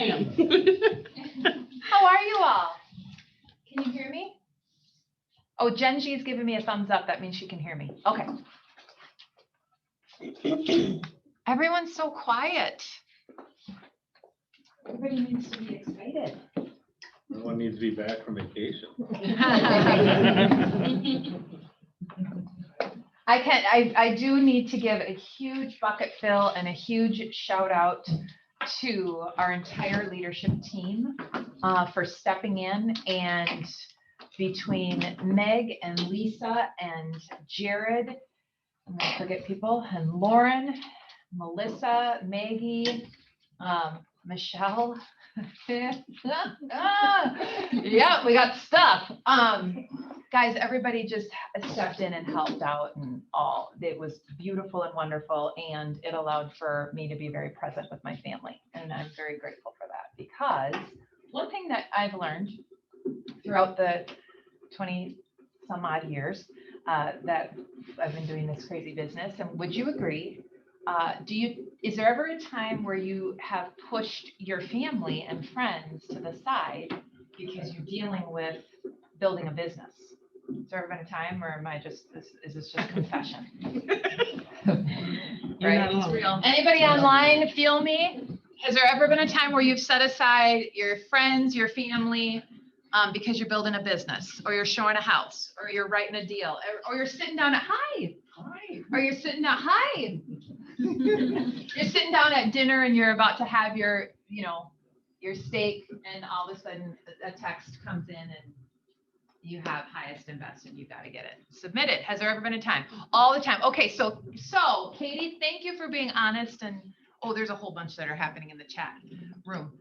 am. How are you all? Can you hear me? Oh, Jen G's giving me a thumbs up. That means she can hear me. Okay. Everyone's so quiet. Everybody needs to be excited. Everyone needs to be back from vacation. I do need to give a huge bucket fill and a huge shout out to our entire leadership team for stepping in, and between Meg and Lisa and Jared, I'm gonna forget people, and Lauren, Melissa, Maggie, Michelle. Yeah, we got stuff. Guys, everybody just stepped in and helped out, and all. It was beautiful and wonderful, and it allowed for me to be very present with my family. And I'm very grateful for that, because one thing that I've learned throughout the 20 some odd years that I've been doing this crazy business, and would you agree? Is there ever a time where you have pushed your family and friends to the side because you're dealing with building a business? Has there ever been a time, or am I just, is this just confession? Right? It's real. Anybody online feel me? Has there ever been a time where you've set aside your friends, your family, because you're building a business, or you're showing a house, or you're writing a deal, or you're sitting down at or you're sitting at you're sitting down at dinner and you're about to have your, your steak, and all of a sudden a text comes in and you have highest and best and you got to get it submitted. Has there ever been a time? All the time. Okay, so Katie, thank you for being honest. And there's a whole bunch that are happening in the chat room.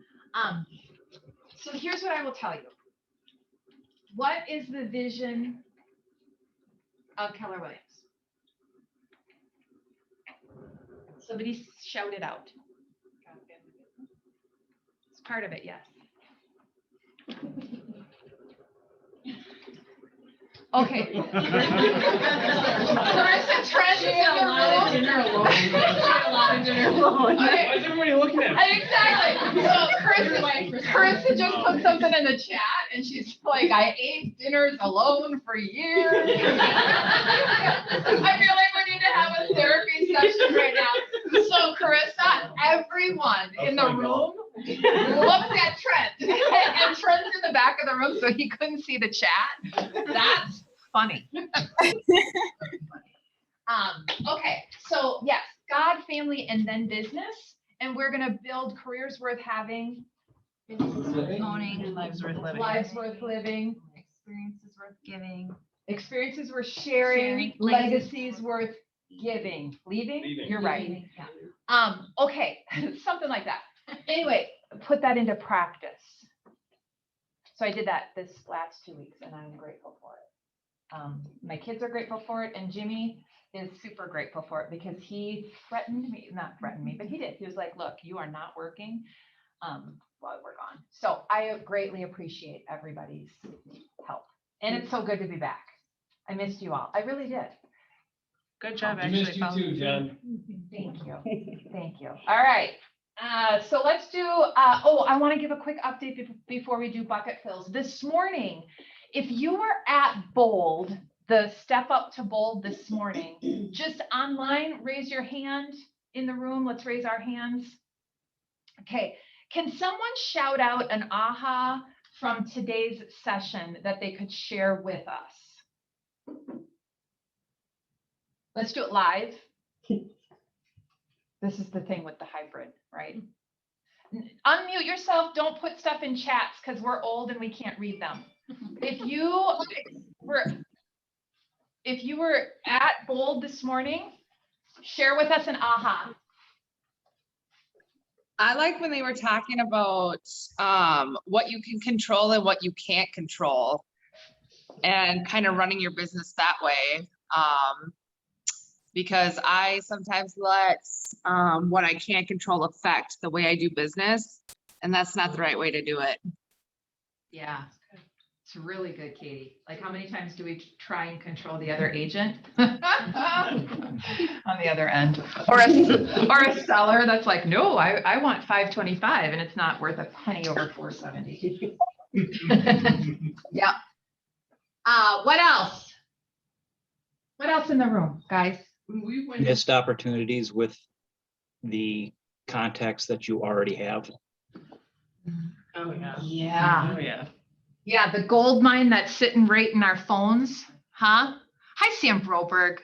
So here's what I will tell you. What is the vision of Keller Williams? Somebody shout it out. It's part of it, yes. Okay. Carissa Trent is in the room. Why is everybody looking at me? Exactly. So Carissa just put something in the chat, and she's like, I ate dinners alone for years. I feel like we need to have a therapy session right now. So Carissa, everyone in the room looked at Trent, and Trent's in the back of the room, so he couldn't see the chat. That's funny. Okay, so yes, God, family, and then business, and we're gonna build careers worth having, Owning and lives worth living. lives worth living, Experiences worth giving. experiences worth sharing, legacies worth giving. Leaving? You're right. Yeah. Okay, something like that. Anyway, put that into practice. So I did that this last 2 weeks, and I'm grateful for it. My kids are grateful for it, and Jimmy is super grateful for it, because he not threatened me, but he did. He was like, look, you are not working while we're gone. So I greatly appreciate everybody's help. And it's so good to be back. I missed you all. I really did. Good job, We actually. missed you too, Jen. Thank you. Thank you. All right. So let's do, I want to give a quick update before we do bucket fills. This morning, if you were at Bold, the Step Up to Bold this morning, just online, raise your hand in the room. Let's raise our hands. Okay. Can someone shout out an aha from today's session that they could share with us? Let's do it live. This is the thing with the hybrid, right? Unmute yourself. Don't put stuff in chats, because we're old and we can't read them. If you were at Bold this morning, share with us an aha. I like when they were talking about what you can control and what you can't control, and kind of running your business that way. Because I sometimes let what I can't control affect the way I do business, and that's not the right way to do it. Yeah. It's really good, Katie. Like, how many times do we try and control the other agent? On the other end. Or a seller that's like, no, I want 525 and it's not worth a penny over 470. Yeah. What else? What else in the room, guys? When we went, Missed opportunities with the contacts that you already have. oh, yeah. Yeah. Oh, yeah. Yeah, the gold mine that's sitting right in our phones, huh? Hi, Sam Broberg.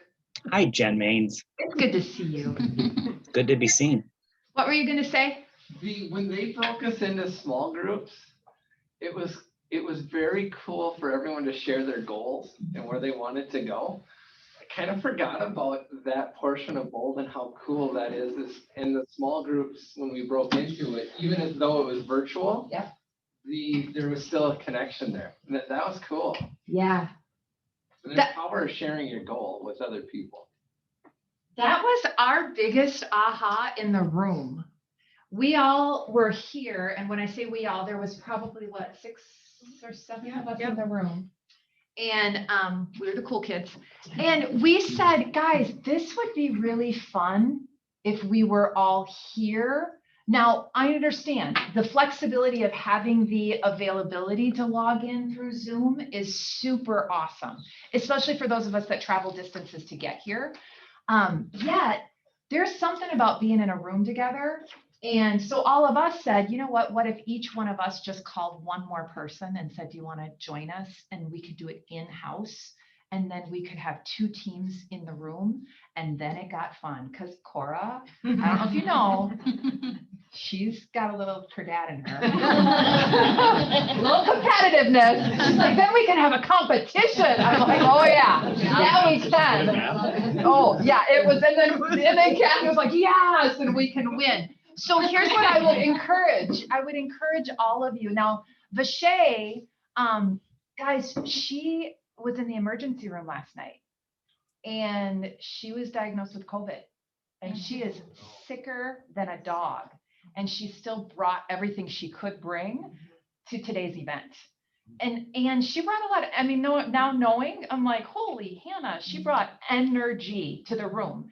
Hi, Jen Maines. It's good to see you. Good to be seen. What were you gonna say? When they broke us into small groups, it was very cool for everyone to share their goals and where they wanted to go. I kind of forgot about that portion of Bold and how cool that is in the small groups when we broke into it, even as though it was virtual. Yeah. There was still a connection there. And that was cool. Yeah. And there's power of sharing your goal with other people. That was our biggest aha in the room. We all were here, and when I say we all, there was probably what, 6 or 7 of us in the room. And we were the cool kids. And we said, guys, this would be really fun if we were all here. Now, I understand the flexibility of having the availability to log in through Zoom is super awesome, especially for those of us that travel distances to get here. Yet there's something about being in a room together. And so all of us said, you know what if each one of us just called one more person and said, do you want to join us? And we could do it in-house. And then we could have 2 teams in the room. And then it got fun because Cora, I don't know if you know, she's got a little her dad in her. A little competitiveness. She's like, then we can have a competition. I'm like, oh yeah, we can. Oh yeah, it was, and then Kathy was like, yes, and we can win. So here's what I would encourage. I would encourage all of you. Now, Vishay, guys, she was in the emergency room last night and she was diagnosed with COVID and she is sicker than a dog. And she still brought everything she could bring to today's event. And she brought a lot of, I mean, now knowing, I'm like, holy Hannah, she brought energy to the room.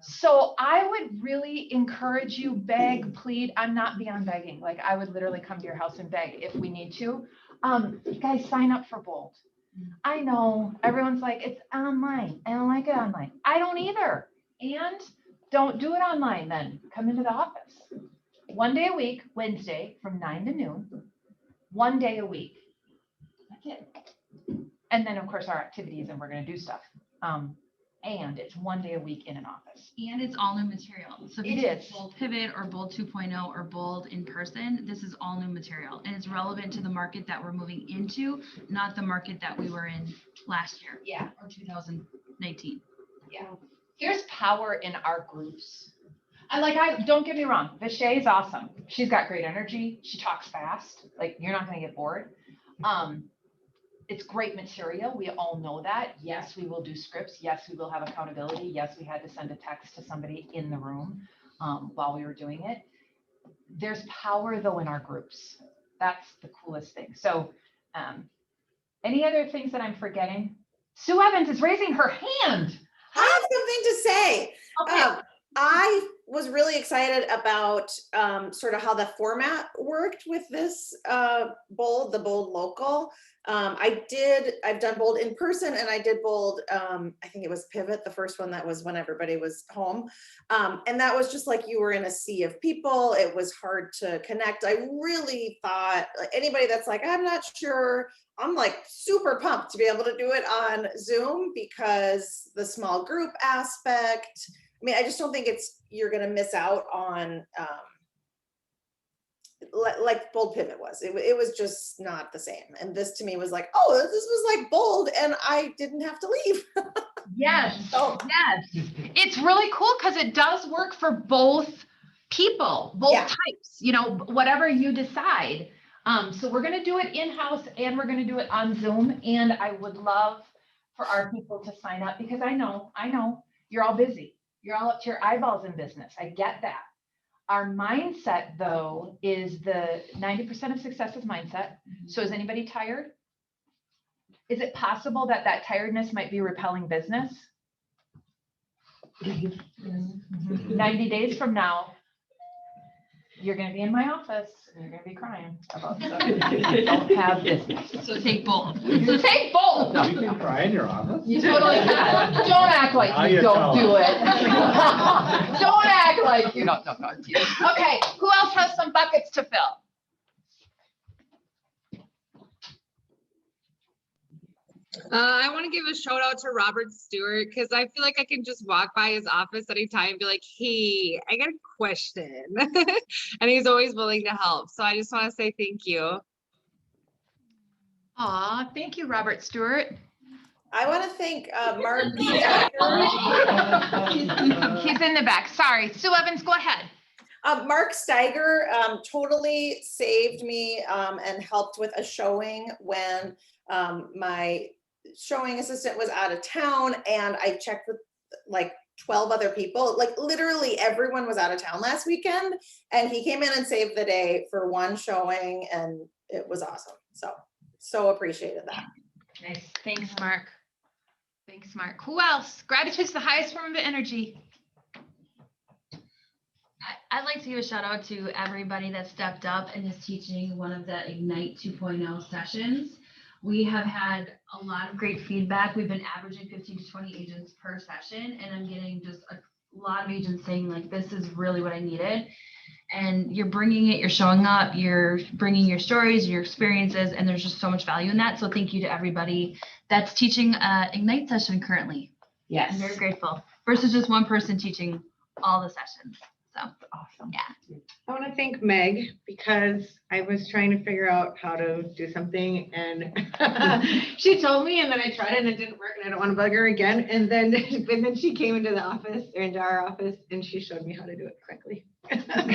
So I would really encourage you, beg, plead. I'm not beyond begging. Like I would literally come to your house and beg if we need to. Guys, sign up for Bold. I know everyone's like, it's online. I don't like it online. I don't either. And don't do it online then. Come into the office. 1 day a week, Wednesday from 9 to noon, 1 day a week. That's it. And then of course our activities and we're going to do stuff. And it's 1 day a week in an office. And it's all new material. So if It you take is. Bold Pivot or Bold 2.0 or Bold in person, this is all new material. And it's relevant to the market that we're moving into, not the market that we were in last year Yeah. or 2019. Yeah. Here's power in our groups. Don't get me wrong, Vishay is awesome. She's got great energy. She talks fast. Like you're not going to get bored. It's great material. We all know that. Yes, we will do scripts. Yes, we will have accountability. Yes, we had to send a text to somebody in the room while we were doing it. There's power though in our groups. That's the coolest thing. So any other things that I'm forgetting? Sue Evans is raising her hand. I have something to say. Okay. I was really excited about sort of how the format worked with this the Bold Local. I've done Bold in person and I did Bold, I think it was Pivot, the first one that was when everybody was home. And that was just like you were in a sea of people. It was hard to connect. I really thought like, anybody that's like, I'm not sure, I'm like super pumped to be able to do it on Zoom because the small group aspect. I mean, I just don't think you're going to miss out on like Bold Pivot was. It was just not the same. And this to me was like, oh, this was like Bold and I didn't have to leave. Yes. Oh. Yes. It's really cool because it does work for both people, both Yeah. types, you know, whatever you decide. So we're going to do it in-house and we're going to do it on Zoom. And I would love for our people to sign up because I know you're all busy. You're all up to your eyeballs in business. I get that. Our mindset though is the 90% of success is mindset. So is anybody tired? Is it possible that that tiredness might be repelling business? 90 days from now, you're gonna be in my office and you're gonna be crying about stuff you don't have business. So take bold. So take bold. You can cry in your office? You totally can. Don't act like Now you you don't tell do it. Don't act like you don't. Okay, who else has some buckets to fill? I want to give a shout out to Robert Stewart because I feel like I can just walk by his office anytime and be like, hey, I got a question. And he's always willing to help. So I just want to say thank you. Aw, thank you, Robert Stewart. I want to thank Mark. He's in the back. Sorry. Sue Evans, go ahead. Mark Steiger totally saved me and helped with a showing when my showing assistant was out of town, and I checked with like 12 other people. Like literally everyone was out of town last weekend, and he came in and saved the day for one showing, and it was awesome. So appreciated that. Nice. Thanks, Mark. Thanks, Mark. Who else? Gratitude's the highest form of energy. I'd like to give a shout out to everybody that stepped up and is teaching one of the Ignite 2.0 sessions. We have had a lot of great feedback. We've been averaging 15 to 20 agents per session, and I'm getting just a lot of agents saying like, this is really what I needed. And you're bringing it, you're showing up, you're bringing your stories, your experiences, and there's just so much value in that. So thank you to everybody that's teaching Ignite session currently. I'm very grateful versus just one person teaching all the sessions. So Awesome. yeah. I want to thank Meg because I was trying to figure out how to do something and she told me and then I tried it and it didn't work and I don't want to bug her again. And then she came into the office or into our office and she showed me how to do it correctly. So I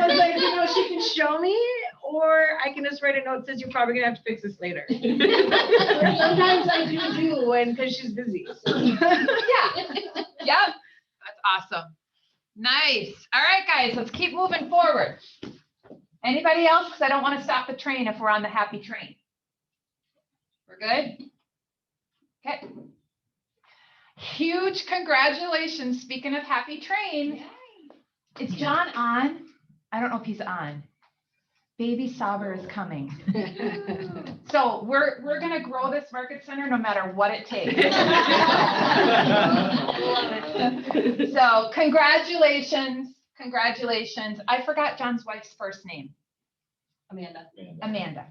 was like, she can show me or I can just write a note that says you're probably gonna have to fix this later. Sometimes I do when because she's busy. Yeah. Yep. That's awesome. Nice. All right, guys, let's keep moving forward. Anybody else? Because I don't want to stop the train if we're on the happy train. We're good? Okay. Huge congratulations. Speaking of happy train, is John on? I don't know if he's on. Baby Sauber is coming. So we're gonna grow this market center no matter what it takes. So congratulations. I forgot John's wife's first name. Amanda. Amanda.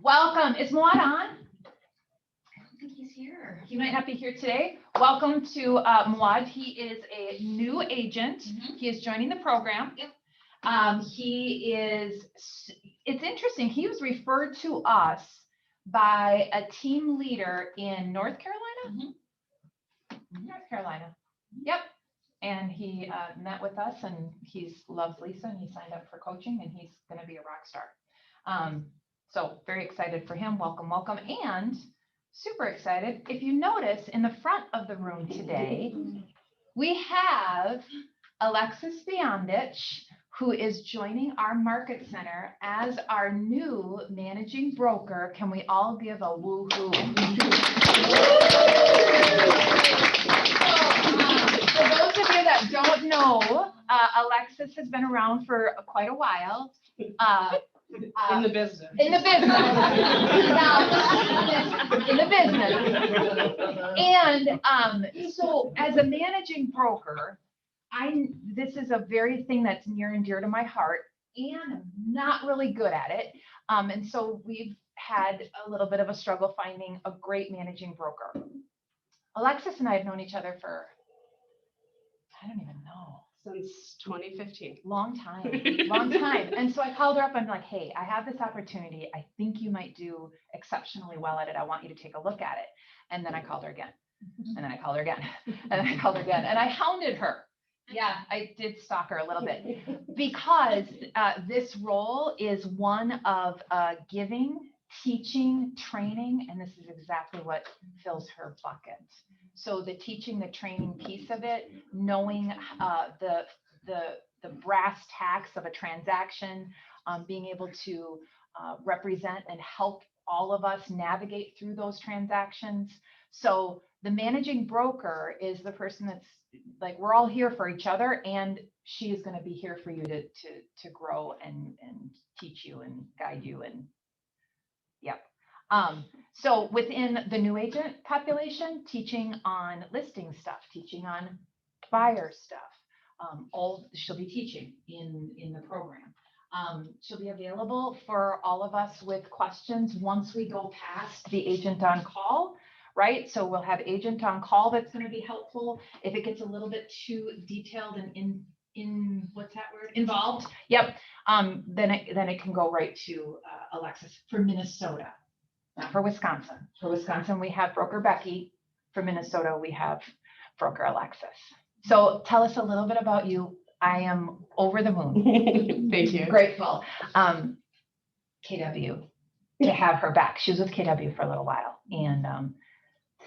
Welcome. Is Mawad on? I don't think he's here. He might not be here today. Welcome to Mawad. He is a new agent. He is joining the program. Yep. It's interesting. He was referred to us by a team leader in North Carolina. North Carolina. Yep. And he met with us and loves Lisa and he signed up for coaching and he's going to be a rock star. So very excited for him. Welcome. And super excited. If you notice in the front of the room today, we have Alexis Beyondich, who is joining our market center as our new managing broker. Can we all give a woo-hoo? For those of you that don't know, Alexis has been around for quite a while. In the business. In the business. Now, in the business. And so as a managing broker, this is a very thing that's near and dear to my heart and I'm not really good at it. And so we've had a little bit of a struggle finding a great managing broker. Alexis and I have known each other for, I don't even know. Since 2015. Long time. And so I called her up. I'm like, hey, I have this opportunity. I think you might do exceptionally well at it. I want you to take a look at it. And then I called her again. And then I called her again. And then I called her again. And I hounded her. Yeah, I did stalk her a little bit because this role is one of giving, teaching, training, and this is exactly what fills her bucket. So the teaching, the training piece of it, knowing the the brass tacks of a transaction, being able to represent and help all of us navigate through those transactions. So the managing broker is the person that's like, we're all here for each other, and she is going to be here for you to grow and teach you and guide you. And yep. So within the new agent population, teaching on listing stuff, teaching on buyer stuff, she'll be teaching in the program. She'll be available for all of us with questions once we go past the agent on call, right? So we'll have agent on call that's going to be helpful. If it gets a little bit too detailed and in what's that word? Involved. Yep. Then it can go right to Alexis for Minnesota, not for Wisconsin. For Wisconsin, we have broker Becky. For Minnesota, we have broker Alexis. So tell us a little bit about you. I am over the moon. Thank you. Grateful. KW, to have her back. She was with KW for a little while. And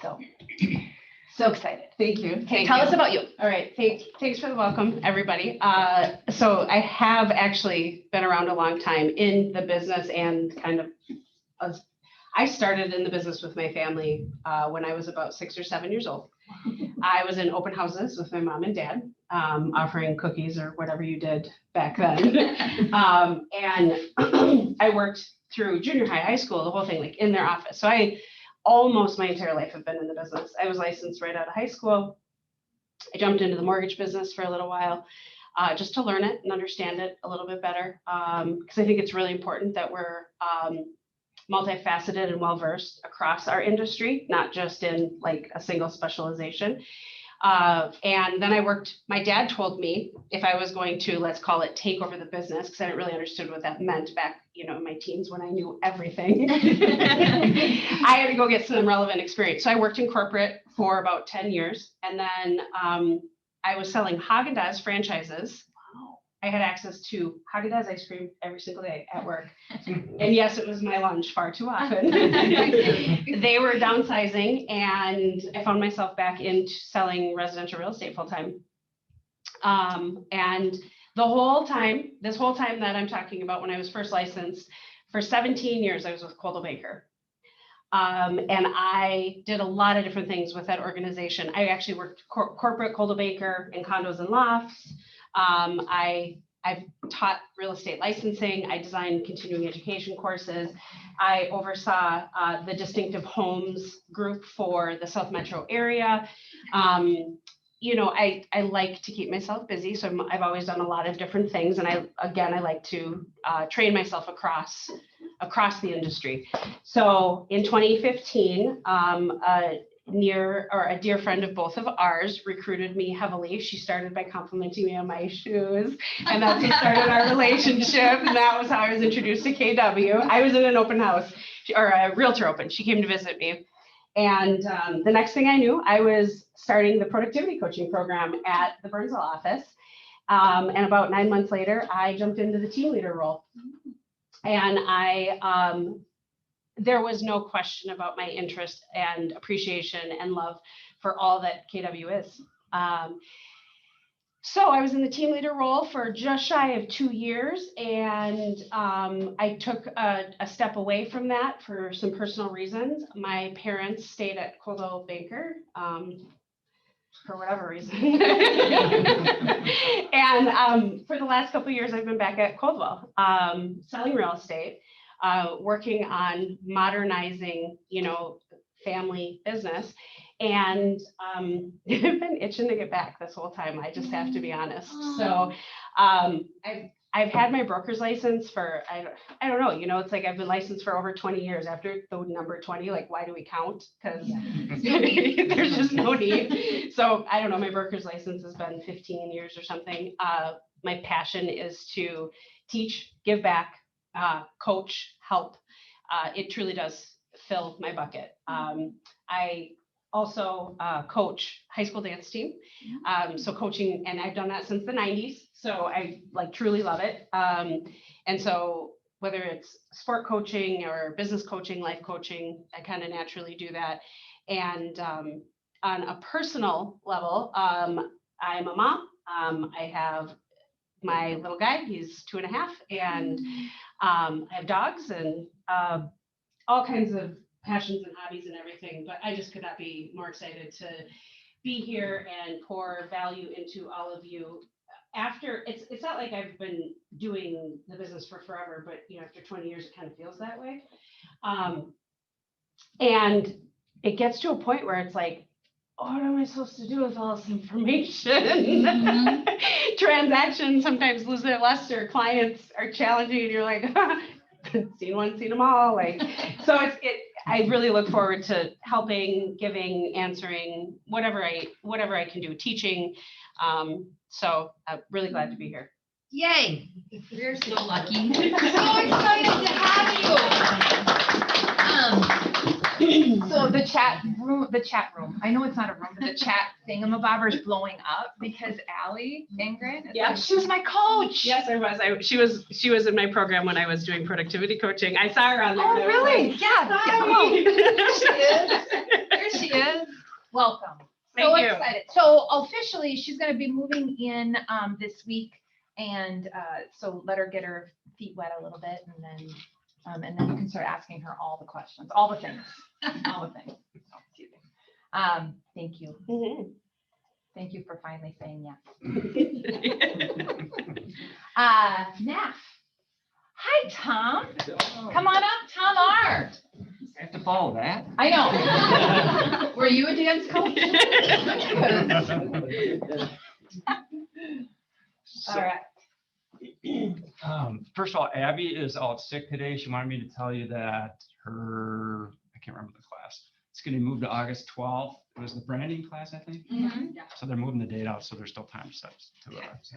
so excited. Thank you. Okay, tell us about you. All right, thanks for the welcome, everybody. So I have actually been around a long time in the business and I started in the business with my family when I was about 6 or 7 years old. I was in open houses with my mom and dad, offering cookies or whatever you did back then. And I worked through junior high school, the whole thing, like in their office. So I almost my entire life have been in the business. I was licensed right out of high school. I jumped into the mortgage business for a little while, just to learn it and understand it a little bit better. Because I think it's really important that we're multifaceted and well-versed across our industry, not just in like a single specialization. And then my dad told me if I was going to, let's call it, take over the business, because I didn't really understand what that meant back, in my teens when I knew everything. I had to go get some relevant experience. So I worked in corporate for about 10 years. And then I was selling Haagen-Dazs franchises. I had access to Haagen-Dazs ice cream every single day at work. And yes, it was my lunch far too often. They were downsizing, and I found myself back into selling residential real estate full time. And this whole time that I'm talking about, when I was first licensed, for 17 years, I was with Coldwell Banker. And I did a lot of different things with that organization. I actually worked corporate Coldwell Banker in condos and lofts. I've taught real estate licensing. I designed continuing education courses. I oversaw the Distinctive Homes group for the South Metro area. I like to keep myself busy, so I've always done a lot of different things. And I like to train myself across the industry. So in 2015, a dear friend of both of ours recruited me heavily. She started by complimenting me on my shoes, and that's what started our relationship. And that was how I was introduced to KW. I was in an open house, or a realtor open. She came to visit me. And the next thing I knew, I was starting the productivity coaching program at the Burnsville office. And about 9 months later, I jumped into the team leader role. And there was no question about my interest and appreciation and love for all that KW is. So I was in the team leader role for just shy of 2 years, and I took a step away from that for some personal reasons. My parents stayed at Coldwell Banker for whatever reason. And for the last couple of years, I've been back at Coldwell, selling real estate. Working on modernizing, family business. And I've been itching to get back this whole time. I just have to be honest. So I've had my broker's license for, I don't know, it's like I've been licensed for over 20 years. After the number 20, like, why do we count? Because there's just no need. So I don't know, my broker's license has been 15 years or something. My passion is to teach, give back, coach, help. It truly does fill my bucket. I also coach high school dance team. So coaching, and I've done that since the 90s. So I truly love it. And so whether it's sport coaching or business coaching, life coaching, I kind of naturally do that. And on a personal level, I'm a mom. I have my little guy, he's 2.5, and I have dogs and all kinds of passions and hobbies and everything, but I just could not be more excited to be here and pour value into all of you. After, it's not like I've been doing the business for forever, but after 20 years, it kind of feels that way. And it gets to a point where it's like, what am I supposed to do with all this information? Transactions sometimes lose their luster. Clients are challenging, and you're like, seen one, seen them all. So I really look forward to helping, giving, answering, whatever I can do, teaching. So I'm really glad to be here. Yay, we're so lucky. So excited to have you. So the chat room, I know it's not a room, but the chat thingamabobber is blowing up because Allie Ingrid, Yeah. she was my coach. Yes, I was. She was in my program when I was doing productivity coaching. I saw her on there. Oh, and I was really? like, Yeah. "Hi." There she is. Welcome. Thank So you. excited. So officially, she's going to be moving in this week, and so let her get her feet wet a little bit, and then you can start asking her all the questions, all the things. So, excuse me. Thank you. Mhm. Thank you for finally saying yes. Neff. Hi, Tom. Come on up, Tom R. I have to follow that. I know. Were you a dance coach? All right. First of all, Abby is out sick today. She wanted me to tell you that I can't remember the class. It's going to be moved to August 12th. It was the branding class, I think. Mhm. So they're moving the date out, so there's still time to sign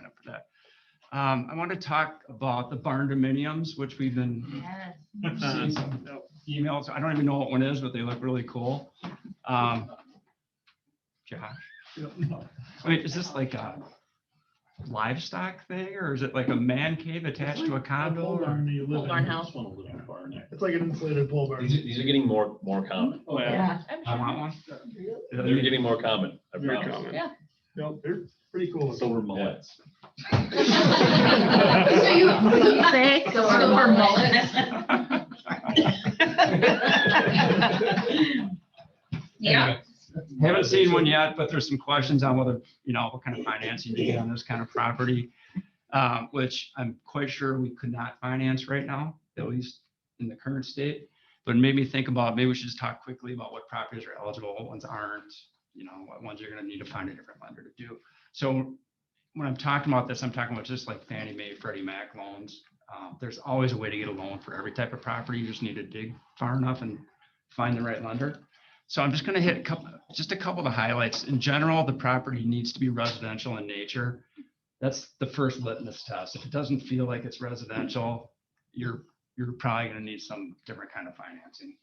up for that. I want to talk about the barn dominiums, which we've been Yes. seeing some emails. I don't even know what one is, but they look really cool. Josh, wait, is this like a livestock thing, or is it like a man cave attached to a condo? Pole barn you live in. barn You house. just wanna live in a barn there. It's like an insulated pole barn. These are getting more common. Oh, Yeah. I want one. They're getting more common. I Very promise. common. Yeah. No, they're pretty cool. So we're mullets. So you say so we're mullets. Yeah. Haven't seen one yet, but there's some questions on whether, what kind of financing you get on this kind of property, which I'm quite sure we could not finance right now, at least in the current state. But it made me think about, maybe we should just talk quickly about what properties are eligible, what ones aren't, what ones you're going to need to find a different lender to do. So when I'm talking about this, I'm talking about just like Fannie Mae, Freddie Mac loans. There's always a way to get a loan for every type of property. You just need to dig far enough and find the right lender. So I'm just going to hit a couple of the highlights. In general, the property needs to be residential in nature. That's the first litmus test. If it doesn't feel like it's residential, you're probably going to need some different kind of financing.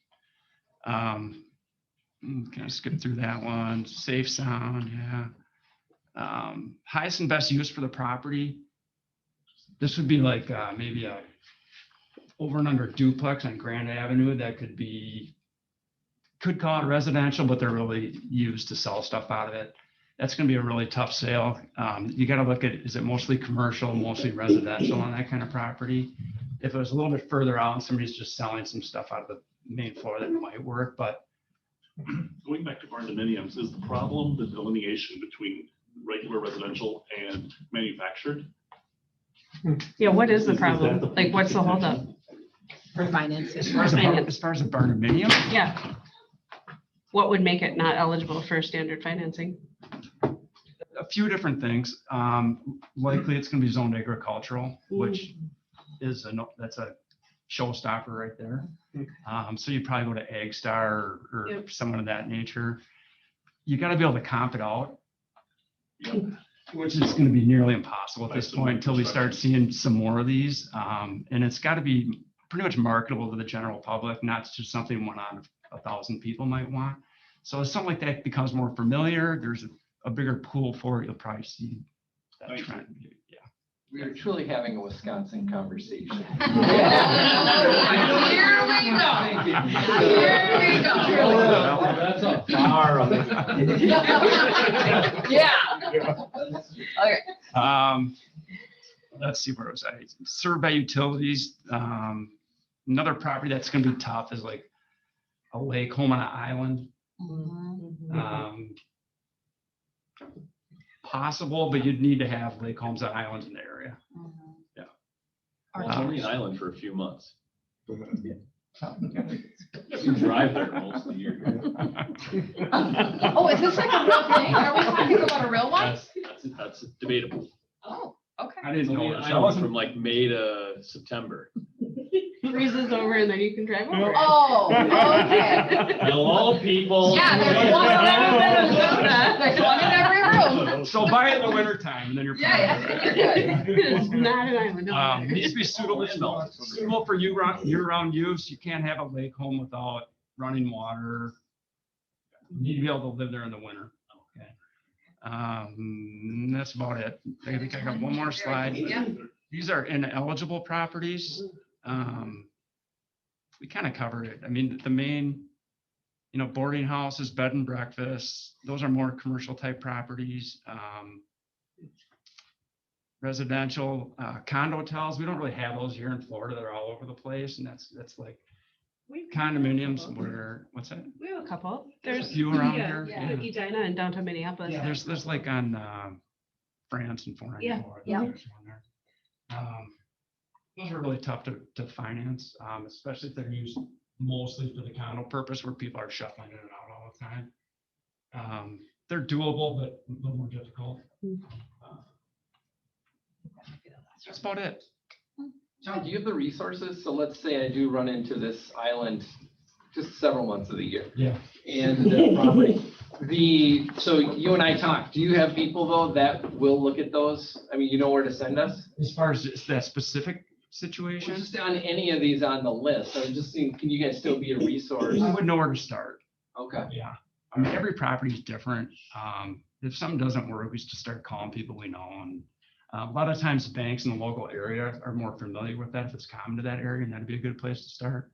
Can I skip through that one? Safe sound, yeah. Highest and best use for the property. This would be like maybe a over and under duplex on Grand Avenue that could call it residential, but they're really used to sell stuff out of it. That's going to be a really tough sale. You got to look at, is it mostly commercial, mostly residential on that kind of property? If it was a little bit further out and somebody's just selling some stuff out of the main floor, that might work, but. Going back to barn dominiums, is the problem the delineation between regular residential and manufactured? Yeah, what is the Is that problem? the Like, what's the holdup? For financing. As far as a barndominium, Yeah. What would make it not eligible for standard financing? a few different things. Likely it's going to be zoned agricultural, which is that's a showstopper right there. So you probably go to Ag Star or Yep. someone of that nature. You got to be able to comp it out, Yep. which is going to be nearly impossible at By this some point until we start perspective. seeing some more of these. And it's got to be pretty much marketable to the general public, not just something one out of 1,000 people might want. So if something like that becomes more familiar, there's a bigger pool for it, you'll probably see that Thank you. trend. Yeah. We are truly having a Wisconsin conversation. Here we go. Thank you. Here we go. That's a bar of it. Yeah. Okay. let's see where it was. Served by utilities. Another property that's gonna be tough is like a lake home on an island. Possible, but you'd need to have lake homes on islands in the area. Well, it's only an island for a few months. You drive there most of the year. Oh, is this like a real thing? Are we talking about a real one? That's debatable. Oh, okay. I didn't It's only know. an I island wasn't from like May to September. Freezes over and then you can drive over. it. Oh, okay. Hello, people. Yeah, there's one in Minnesota. There's one in every room. So buy it in the winter time and then you're. Yeah, fine. yeah, you're good. It's not an island. don't worry. Needs to be suitable for year-round use. You can't have a lake home without running water. You need to be able to live there in the winter. Okay. That's about it. I think I got one more slide. Yeah. These are ineligible properties. We kind of covered it. I mean, the main, boarding houses, bed and breakfast, those are more commercial type properties. Residential, condo hotels, we don't really have those here in Florida. They're all over the place. And that's like condominiums where, what's that? We have a couple. There's a There's few around yeah, here. yeah, Yeah. Edina in downtown Minneapolis. Yeah, there's like on France and 494. Yeah, yeah. There's one there. Those are really tough to finance, especially if they're used mostly for the condo purpose where people are shuffling in and out all the time. They're doable, but a little more difficult. That's about it. John, do you have the resources? So let's say I do run into this island just several months of the year. Yeah. And the property, so you and I talked, do you have people though that will look at those? I mean, you know where to send us? As far as that specific situation, Just on any of these on the list, I was just seeing, can you guys still be a resource? I would know where to start. Okay. Yeah. I mean, every property is different. If something doesn't work, we just start calling people we know. And a lot of times banks in the local area are more familiar with that if it's common to that area, and that'd be a good place to start.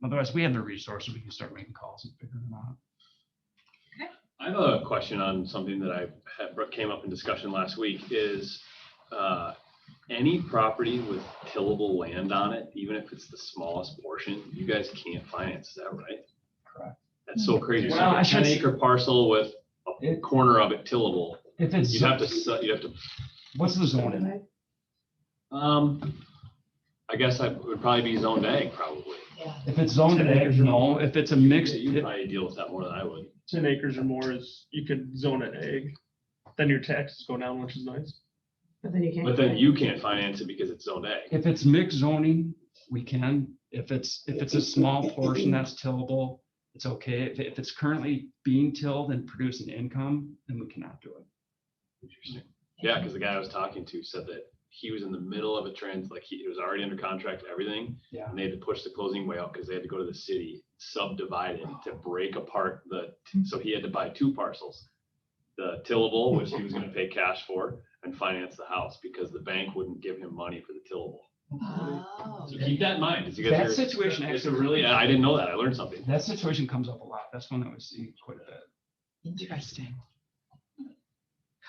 Otherwise, we have the resources. We can start making calls and figuring them out. I have a question on something that came up in discussion last week is any property with tillable land on it, even if it's the smallest portion, you guys can't finance, is that right? Correct. That's so crazy. So Well, a I should 10-acre parcel with a corner of it tillable, If it's, you'd have to, what's the zoning? I guess it would probably be zoned ag probably. If it's zoned ag, no. If it's a mixed, You probably deal with that more than I would. 10 acres or more is, you could zone it ag, then your taxes go down, which is nice. But then you can't. But then you can't finance it because it's zoned ag. if it's mixed zoning, we can. If it's a small portion that's tillable, it's okay. If it's currently being tilled and producing income, then we cannot do it. Interesting. Yeah, because the guy I was talking to said that he was in the middle of a he was already under contract, everything. Yeah. And they had to push the closing way out because they had to go to the city, subdivide it to break apart so he had to buy 2 parcels. The tillable, which he was going to pay cash for, and finance the house because the bank wouldn't give him money for the tillable. Oh. So keep that in mind. As you guys That are- situation it's actually- a really, I didn't know that. I learned something. That situation comes up a lot. That's one that we see quite a bit. Interesting.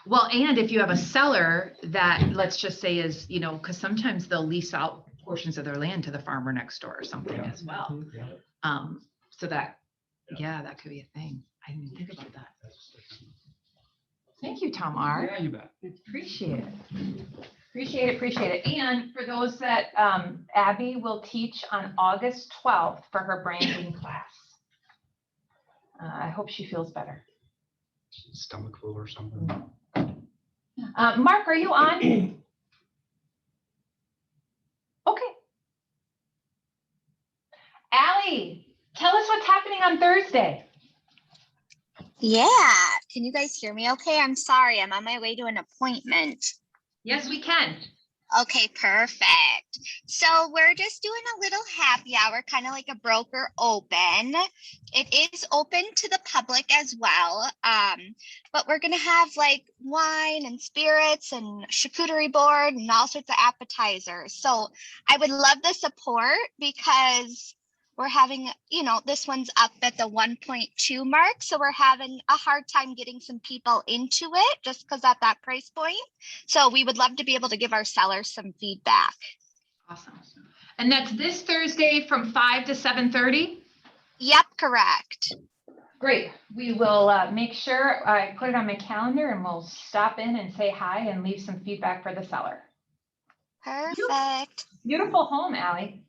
Well, and if you have a seller that, let's just say is, because sometimes they'll lease out portions of their land to the farmer next door or something Yeah. as well. Yeah. So that could be a thing. I didn't even think about that. Thank you, Tom R. Yeah, you bet. Appreciate it. Appreciate it. And for those that Abby will teach on August 12th for her branding class. I hope she feels better. Stomach flu or something. Mark, are you on? Okay. Allie, tell us what's happening on Thursday. Yeah. Can you guys hear me okay? I'm sorry. I'm on my way to an appointment. Yes, we can. Okay, perfect. So we're just doing a little happy hour, kind of like a broker open. It is open to the public as well. But we're going to have like wine and spirits and charcuterie board and all sorts of appetizers. So I would love the support because we're having, this one's up at the 1.2 mark. So we're having a hard time getting some people into it just because at that price point. So we would love to be able to give our sellers some feedback. Awesome. And that's this Thursday from 5 to 7:30? Yep, correct. Great. We will make sure I put it on my calendar and we'll stop in and say hi and leave some feedback for the seller. Perfect. Beautiful home, Allie.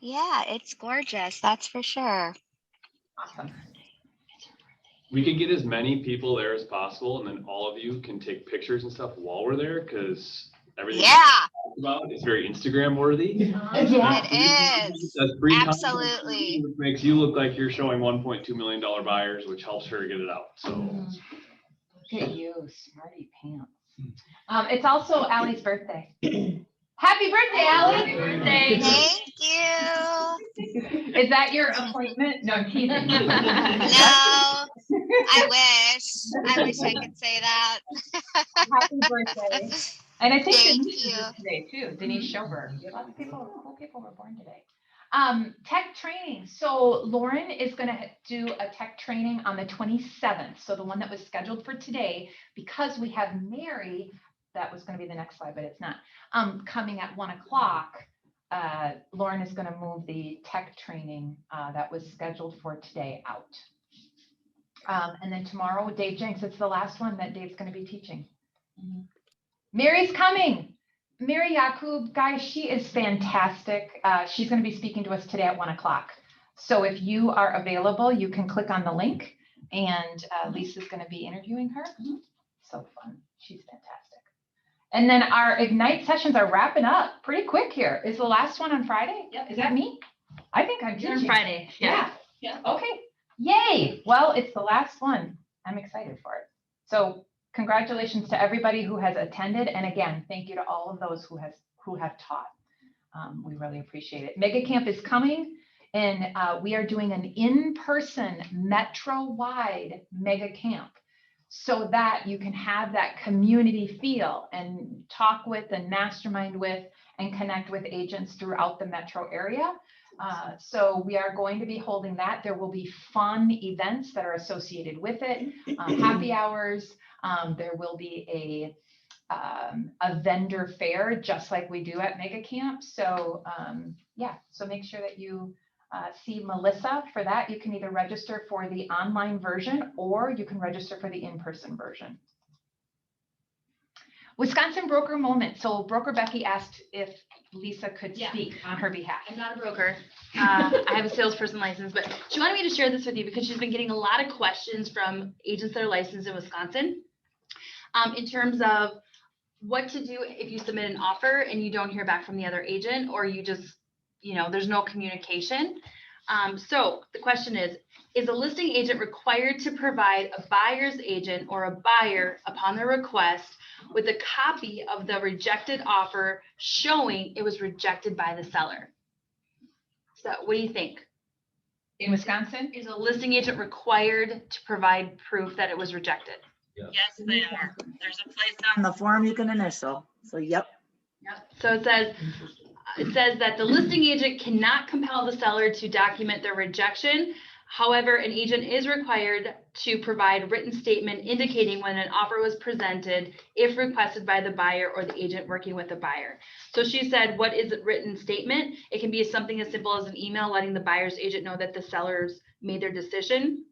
Yeah, it's gorgeous. That's for sure. Awesome. We could get as many people there as possible, and then all of you can take pictures and stuff while we're there, because everything Yeah. we talked about is very Instagram worthy. Yeah. It is. That's free content, Absolutely. which makes you look like you're showing $1.2 million buyers, which helps her get it out. So Look at you, smarty pants. It's also Allie's birthday. Happy birthday, Allie. Happy birthday. Thank you. Is that your appointment? No, I'm teasing. No, I wish I could say that. Happy birthday. And I think Thank Denise is you. today too, Denise Schoberg. A lot of cool people were born today. Tech training. So Lauren is going to do a tech training on the 27th. So the one that was scheduled for today, because we have Mary, that was going to be the next slide, but it's not, coming at 1 o'clock. Lauren is going to move the tech training that was scheduled for today out. And then tomorrow, Dave Jenks, it's the last one that Dave's going to be teaching. Mary's coming. Mary Yakub, guys, she is fantastic. She's going to be speaking to us today at 1 o'clock. So if you are available, you can click on the link, and Lisa's going to be interviewing her. So fun. She's fantastic. And then our Ignite sessions are wrapping up pretty quick here. Is the last one on Friday? Yep. Is that me? I think I'm You're on teaching. Friday. Yeah. Yeah. Okay. Yay. Well, it's the last one. I'm excited for it. So congratulations to everybody who has attended. And again, thank you to all of those who have taught. We really appreciate it. Mega Camp is coming, and we are doing an in-person metro-wide Mega Camp, so that you can have that community feel and talk with and mastermind with and connect with agents throughout the metro area. So we are going to be holding that. There will be fun events that are associated with it, happy hours. There will be a vendor fair, just like we do at Mega Camp. So yeah, so make sure that you see Melissa for that. You can either register for the online version or you can register for the in-person version. Wisconsin Broker Moment. So Broker Becky asked if Lisa could speak on her behalf. I'm not a broker. I have a salesperson license, but she wanted me to share this with you because she's been getting a lot of questions from agents that are licensed in Wisconsin in terms of what to do if you submit an offer and you don't hear back from the other agent, or you just, there's no communication. So the question is a listing agent required to provide a buyer's agent or a buyer upon their request with a copy of the rejected offer showing it was rejected by the seller? So what do you think? In Wisconsin? Is a listing agent required to provide proof that it was rejected? Yes, they are. There's a place on the form you can initial. So, yep. Yep. So it says that the listing agent cannot compel the seller to document their rejection. However, an agent is required to provide written statement indicating when an offer was presented if requested by the buyer or the agent working with the buyer. So she said, what is a written statement? It can be something as simple as an email letting the buyer's agent know that the sellers made their decision,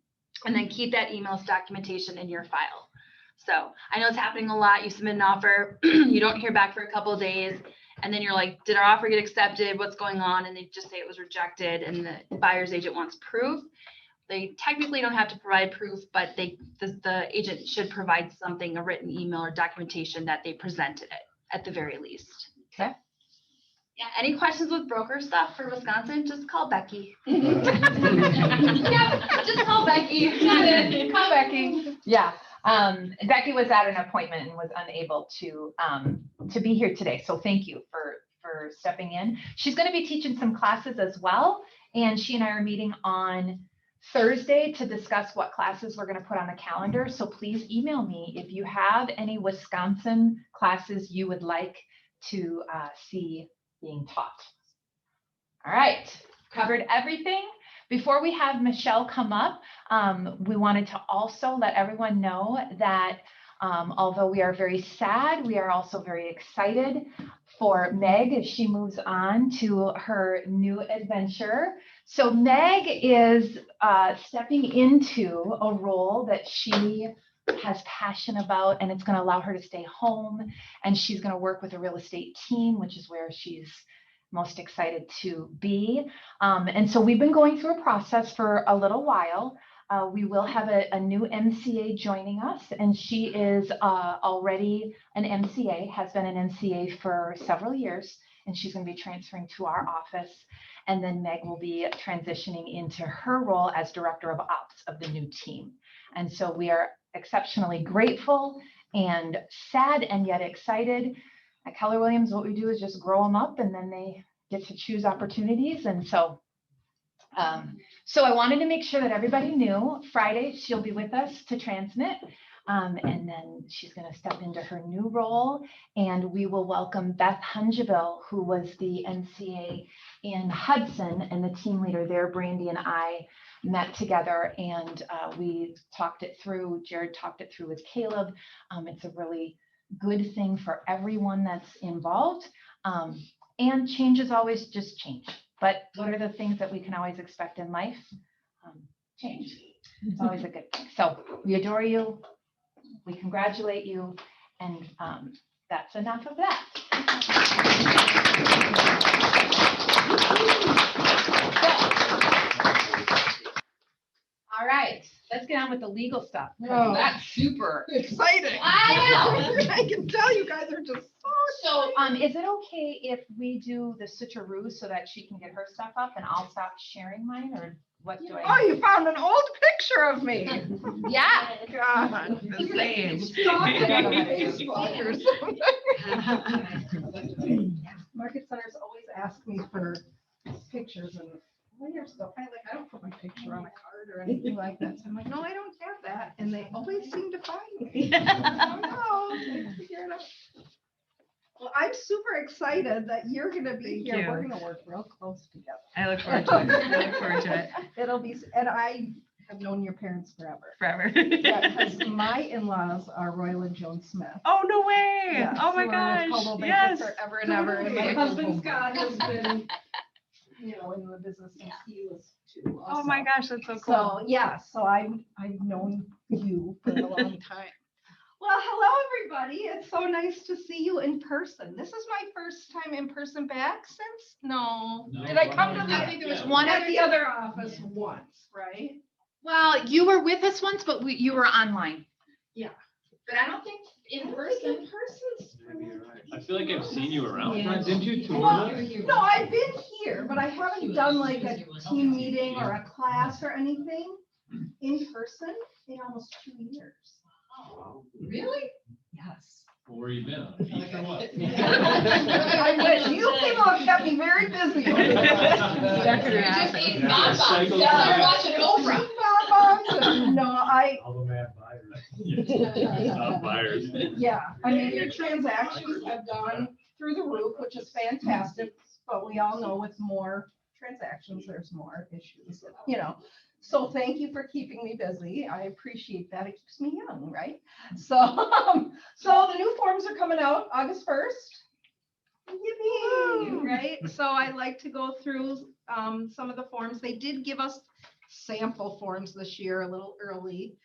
and then keep that email's documentation in your file. So I know it's happening a lot. You submit an offer, you don't hear back for a couple of days, and then you're like, did our offer get accepted? What's going on? And they just say it was rejected, and the buyer's agent wants proof. They technically don't have to provide proof, but the agent should provide something, a written email or documentation that they presented it at the very least. Okay. Yeah. Any questions with broker stuff for Wisconsin? Just call Becky. Yeah, just call Becky. Got it. Call Becky. Yeah. Becky was at an appointment and was unable to be here today. So thank you for stepping in. She's going to be teaching some classes as well. And she and I are meeting on Thursday to discuss what classes we're going to put on the calendar. So please email me if you have any Wisconsin classes you would like to see being taught. All right. covered everything. Before we have Michelle come up, we wanted to also let everyone know that although we are very sad, we are also very excited for Meg as she moves on to her new adventure. So Meg is stepping into a role that she has passion about, and it's going to allow her to stay home, and she's going to work with a real estate team, which is where she's most excited to be. And so we've been going through a process for a little while. We will have a new MCA joining us, and she is already an MCA, has been an MCA for several years, and she's going to be transferring to our office. And then Meg will be transitioning into her role as Director of Ops of the new team. And so we are exceptionally grateful and sad and yet excited. At Keller Williams, what we do is just grow them up, and then they get to choose opportunities. And so so I wanted to make sure that everybody knew Friday she'll be with us to transmit, and then she's going to step into her new role, and we will welcome Beth Hungebill, who was the NCA in Hudson and the team leader there. Brandy and I met together, and we talked it through. Jared talked it through with Caleb. It's a really good thing for everyone that's involved, and change is always just change. But what are the things that we can always expect in life? Change. It's always a good thing. So we adore you. We congratulate you. And that's enough of that. All right, let's get on with the legal stuff. Oh. That's super Exciting. I know. I can tell you guys are just So, is it okay if we do the switcheroo so that she can get her stuff up and I'll stop sharing mine, or what do I? Oh, you found an old picture of me. Yeah. God. The same. Market centers always ask me for pictures and I don't put my picture on a card or anything like that. So I'm like, no, I don't have that. And they always seem to find me. I don't know. Figure it out. Well, I'm super excited that you're going to be here. We're going to work real close together. I look forward to it. I look forward to it. It'll be, and I have known your parents forever. Forever. Yeah, because my in-laws are Royal and Joan Smith. Oh, no way. Yes, Oh my who are with gosh. Coldwell Banker Yes. Forever and ever. And my husband Scott has been, in the business since he was 2. Oh my gosh, that's so cool. So, yeah, so I've known you for a long time. Well, hello, everybody. It's so nice to see you in person. This is my first time in person back since, did I come to I think there was one at other the other office once, right? Well, you were with us once, but you were online. Yeah. But I don't think in person. In person's I feel like I've seen you around. Yeah. Didn't you tour Well, us? no, I've been here, but I haven't done like a team meeting or a class or anything in person in almost 2 years. Really? Yes. Where you been? On the beach or what? I wish you people have kept me very busy. Just eating bonbons. Yeah. Watching Oprah. No, All the mad buyers. Not buyers. yeah, I mean, your transactions have gone through the roof, which is fantastic, but we all know with more transactions, there's more issues, So thank you for keeping me busy. I appreciate that. It keeps me young, right? So, so the new forms are coming out August 1st. Yippee, right? So I like to go through some of the forms. They did give us sample forms this year a little early.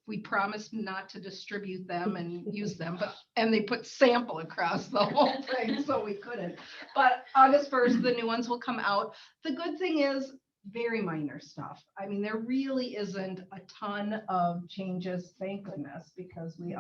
We promised not to distribute them and use them, and they put sample across the whole thing, so we couldn't. But August 1st, the new ones will come out. The good thing is very minor stuff. I mean, there really isn't a ton of changes, thank goodness, because we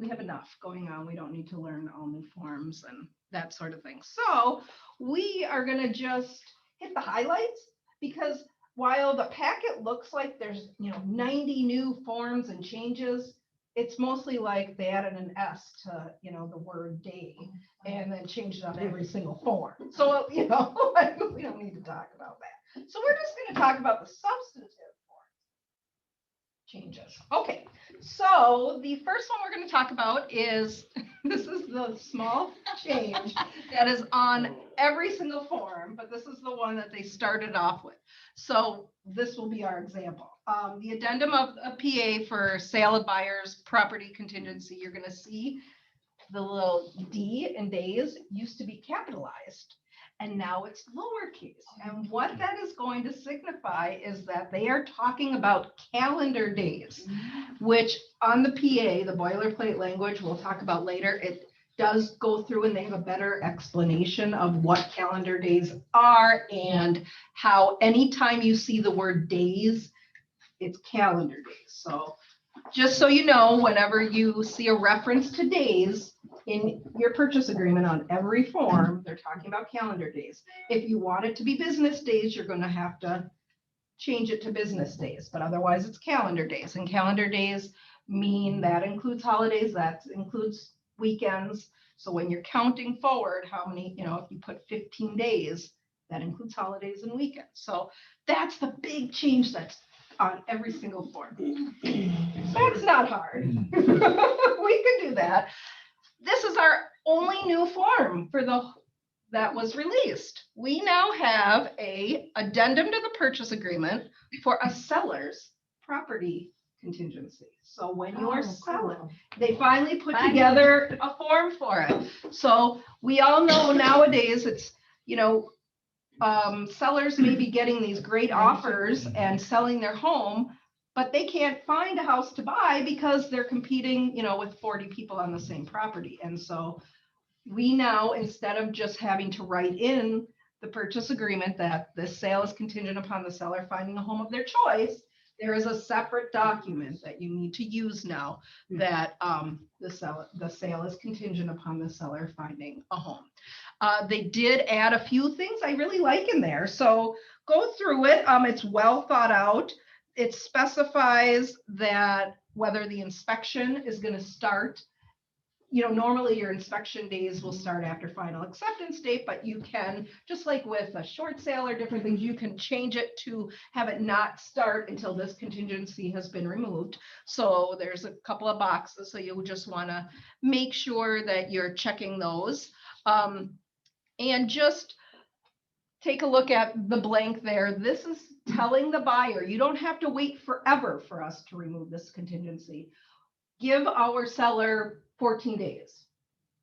have enough going on. We don't need to learn all new forms and that sort of thing. So we are going to just hit the highlights, because while the packet looks like there's 90 new forms and changes, it's mostly like they added an S to the word day and then changed it on every single form. So we don't need to talk about that. So we're just going to talk about the substantive form changes. Okay, so the first one we're going to talk about is this is the small change that is on every single form, but this is the one that they started off with. So this will be our example. The addendum of a PA for sale of buyer's property contingency, you're gonna see the little D in days used to be capitalized, and now it's lowercase. And what that is going to signify is that they are talking about calendar days, which on the PA, the boilerplate language we'll talk about later, it does go through and they have a better explanation of what calendar days are and how anytime you see the word days, it's calendar days. So just so you know, whenever you see a reference to days in your purchase agreement on every form, they're talking about calendar days. If you want it to be business days, you're going to have to change it to business days, but otherwise it's calendar days. And calendar days mean that includes holidays, that includes weekends. So when you're counting forward, how many, if you put 15 days, that includes holidays and weekends. So that's the big change that's on every single form. That's not hard. We can do that. This is our only new form that was released. We now have a addendum to the purchase agreement for a seller's property contingency. So when you are selling, they finally put together a form for it. So we all know nowadays it's, sellers may be getting these great offers and selling their home, but they can't find a house to buy because they're competing, with 40 people on the same property. And so we now, instead of just having to write in the purchase agreement that this sale is contingent upon the seller finding a home of their choice, there is a separate document that you need to use now that the sale is contingent upon the seller finding a home. They did add a few things I really like in there. So go through it. It's well thought out. It specifies that whether the inspection is going to start, normally your inspection days will start after final acceptance date, but you can, just like with a short sale or different things, you can change it to have it not start until this contingency has been removed. So there's a couple of boxes. So you just want to make sure that you're checking those. And just take a look at the blank there. This is telling the buyer, you don't have to wait forever for us to remove this contingency. Give our seller 14 days,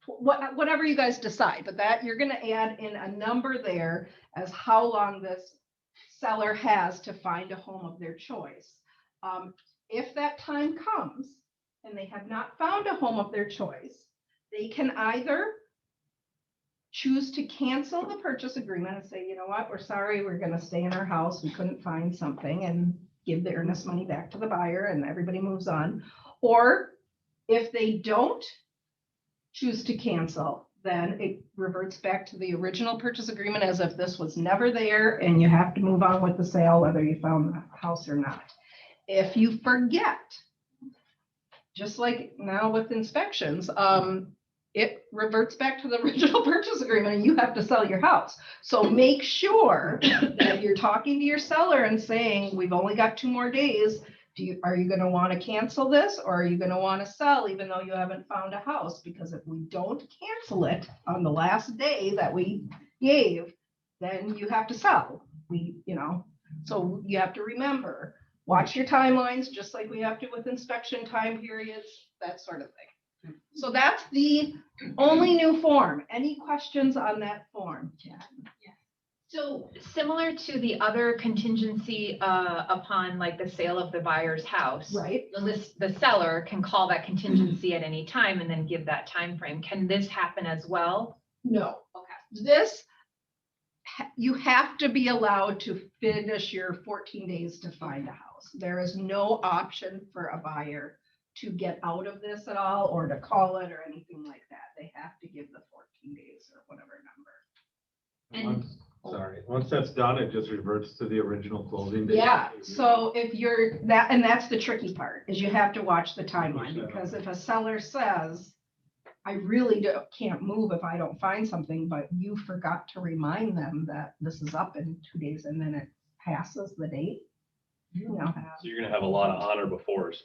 whatever you guys decide, but that you're going to add in a number there as how long this seller has to find a home of their choice. If that time comes and they have not found a home of their choice, they can either choose to cancel the purchase agreement and say, you know what, we're sorry, we're going to stay in our house, we couldn't find something, and give the earnest money back to the buyer and everybody moves on. Or if they don't choose to cancel, then it reverts back to the original purchase agreement as if this was never there and you have to move on with the sale, whether you found the house or not. If you forget, just like now with inspections, it reverts back to the original purchase agreement and you have to sell your house. So make sure that you're talking to your seller and saying, we've only got 2 more days. Are you going to want to cancel this, or are you going to want to sell even though you haven't found a house? Because if we don't cancel it on the last day that we gave, then you have to sell. So you have to remember, watch your timelines, just like we have to with inspection time periods, that sort of thing. So that's the only new form. Any questions on that form, Jen? So similar to the other contingency upon like the sale of the buyer's house, right? The seller can call that contingency at any time and then give that time frame. Can this happen as well? No. Okay. You have to be allowed to finish your 14 days to find a house. There is no option for a buyer to get out of this at all or to call it or anything like that. They have to give the 14 days or whatever number. Once that's done, it just reverts to the original closing date. Yeah, so if you're that, and that's the tricky part, is you have to watch the timeline, because if a seller says, I really can't move if I don't find something, but you forgot to remind them that this is up in 2 days and then it passes the date. So you're gonna have a lot of honor befores.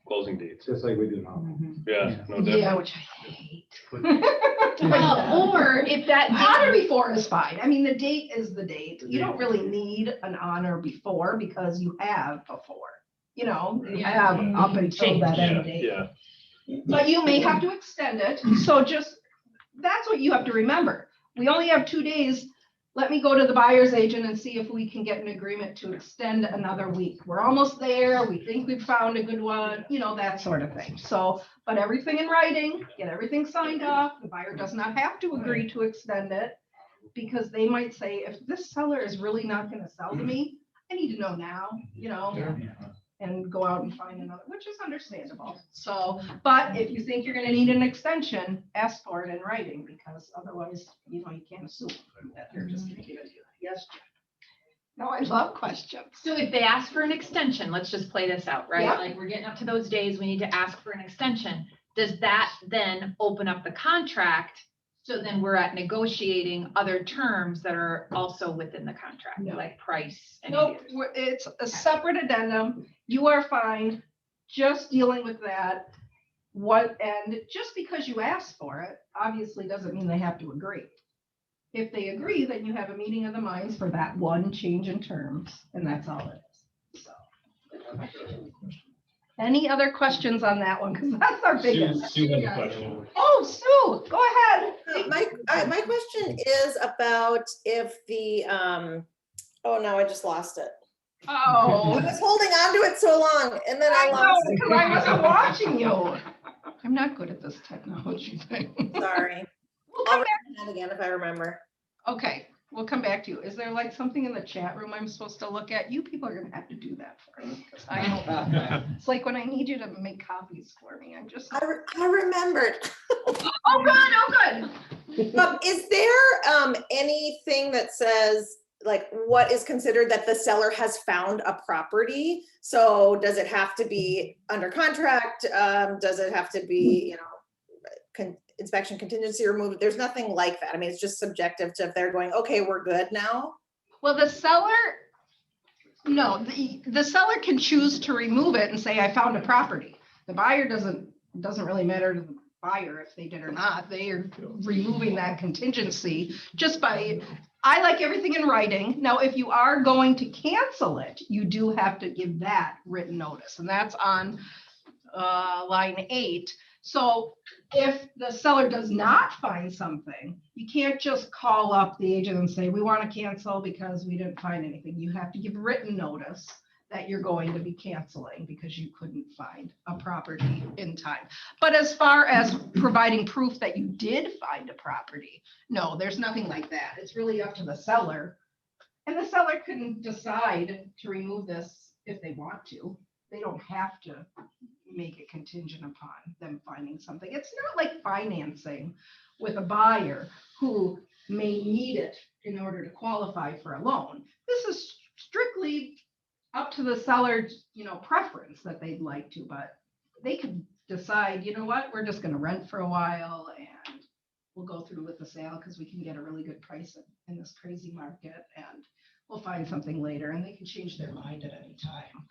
Closing dates. Just like we do now. Yeah, no Yeah, different. which I hate. Well, Or if that. Honor before is fine. I mean, the date is the date. You don't really need an honor before because you have before. You know, you have up until that end date. Yeah. But you may have to extend it. So just, that's what you have to remember. We only have 2 days. Let me go to the buyer's agent and see if we can get an agreement to extend another week. We're almost there. We think we've found a good one, you know, that sort of thing. So, but everything in writing, get everything signed off. The buyer does not have to agree to extend it because they might say, if this seller is really not going to sell to me, I need to know now, you know, and go out and find another, which is understandable. So, but if you think you're going to need an extension, ask for it in writing because otherwise, you know, you can't assume that they're just going to give it to you. Yes, Jen. No, I love questions. So if they ask for an extension, let's just play this out, right? Yep. Like we're getting up to those days, we need to ask for an extension. Does that then open up the contract? So then we're at negotiating other terms that are also within the contract, No. like price. and Nope, years. it's a separate addendum. You are fine just dealing with that. And just because you ask for it, obviously doesn't mean they have to agree. If they agree, then you have a meeting of the minds for that one change in terms, and that's all it is. So. Any other questions on that one? Because that's our biggest. Sue had a question. Oh, Sue, go ahead. My question is about if the, oh no, I just lost it. I Oh. was holding on to it so long and then I lost it. Because I wasn't watching you. I'm not good at this technology thing. Sorry. We'll I'll come write back. it down again if I remember. Okay, we'll come back to you. Is there like something in the chat room I'm supposed to look at? You people are gonna have to do that for me. 'Cause I don't. It's like when I need you to make copies for me, I'm just. I remembered. Oh, good, oh, good. Is there anything that says like what is considered that the seller has found a property? So does it have to be under contract? Does it have to be, you know, inspection contingency removed? There's nothing like that. I mean, it's just subjective to if they're going, okay, we're good now. Well, the seller, no, the seller can choose to remove it and say, I found a property. The buyer doesn't really matter to the buyer if they did or not. They are removing that contingency just by, I like everything in writing. Now, if you are going to cancel it, you do have to give that written notice, and that's on line 8. So if the seller does not find something, you can't just call up the agent and say, we want to cancel because we didn't find anything. You have to give written notice that you're going to be canceling because you couldn't find a property in time. But as far as providing proof that you did find a property, no, there's nothing like that. It's really up to the seller. And the seller can decide to remove this if they want to. They don't have to make it contingent upon them finding something. It's not like financing with a buyer who may need it in order to qualify for a loan. This is strictly up to the seller's, you know, preference that they'd like to, but they could decide, you know what, we're just going to rent for a while and we'll go through with the sale because we can get a really good price in this crazy market and we'll find something later, and they can change their mind at any time.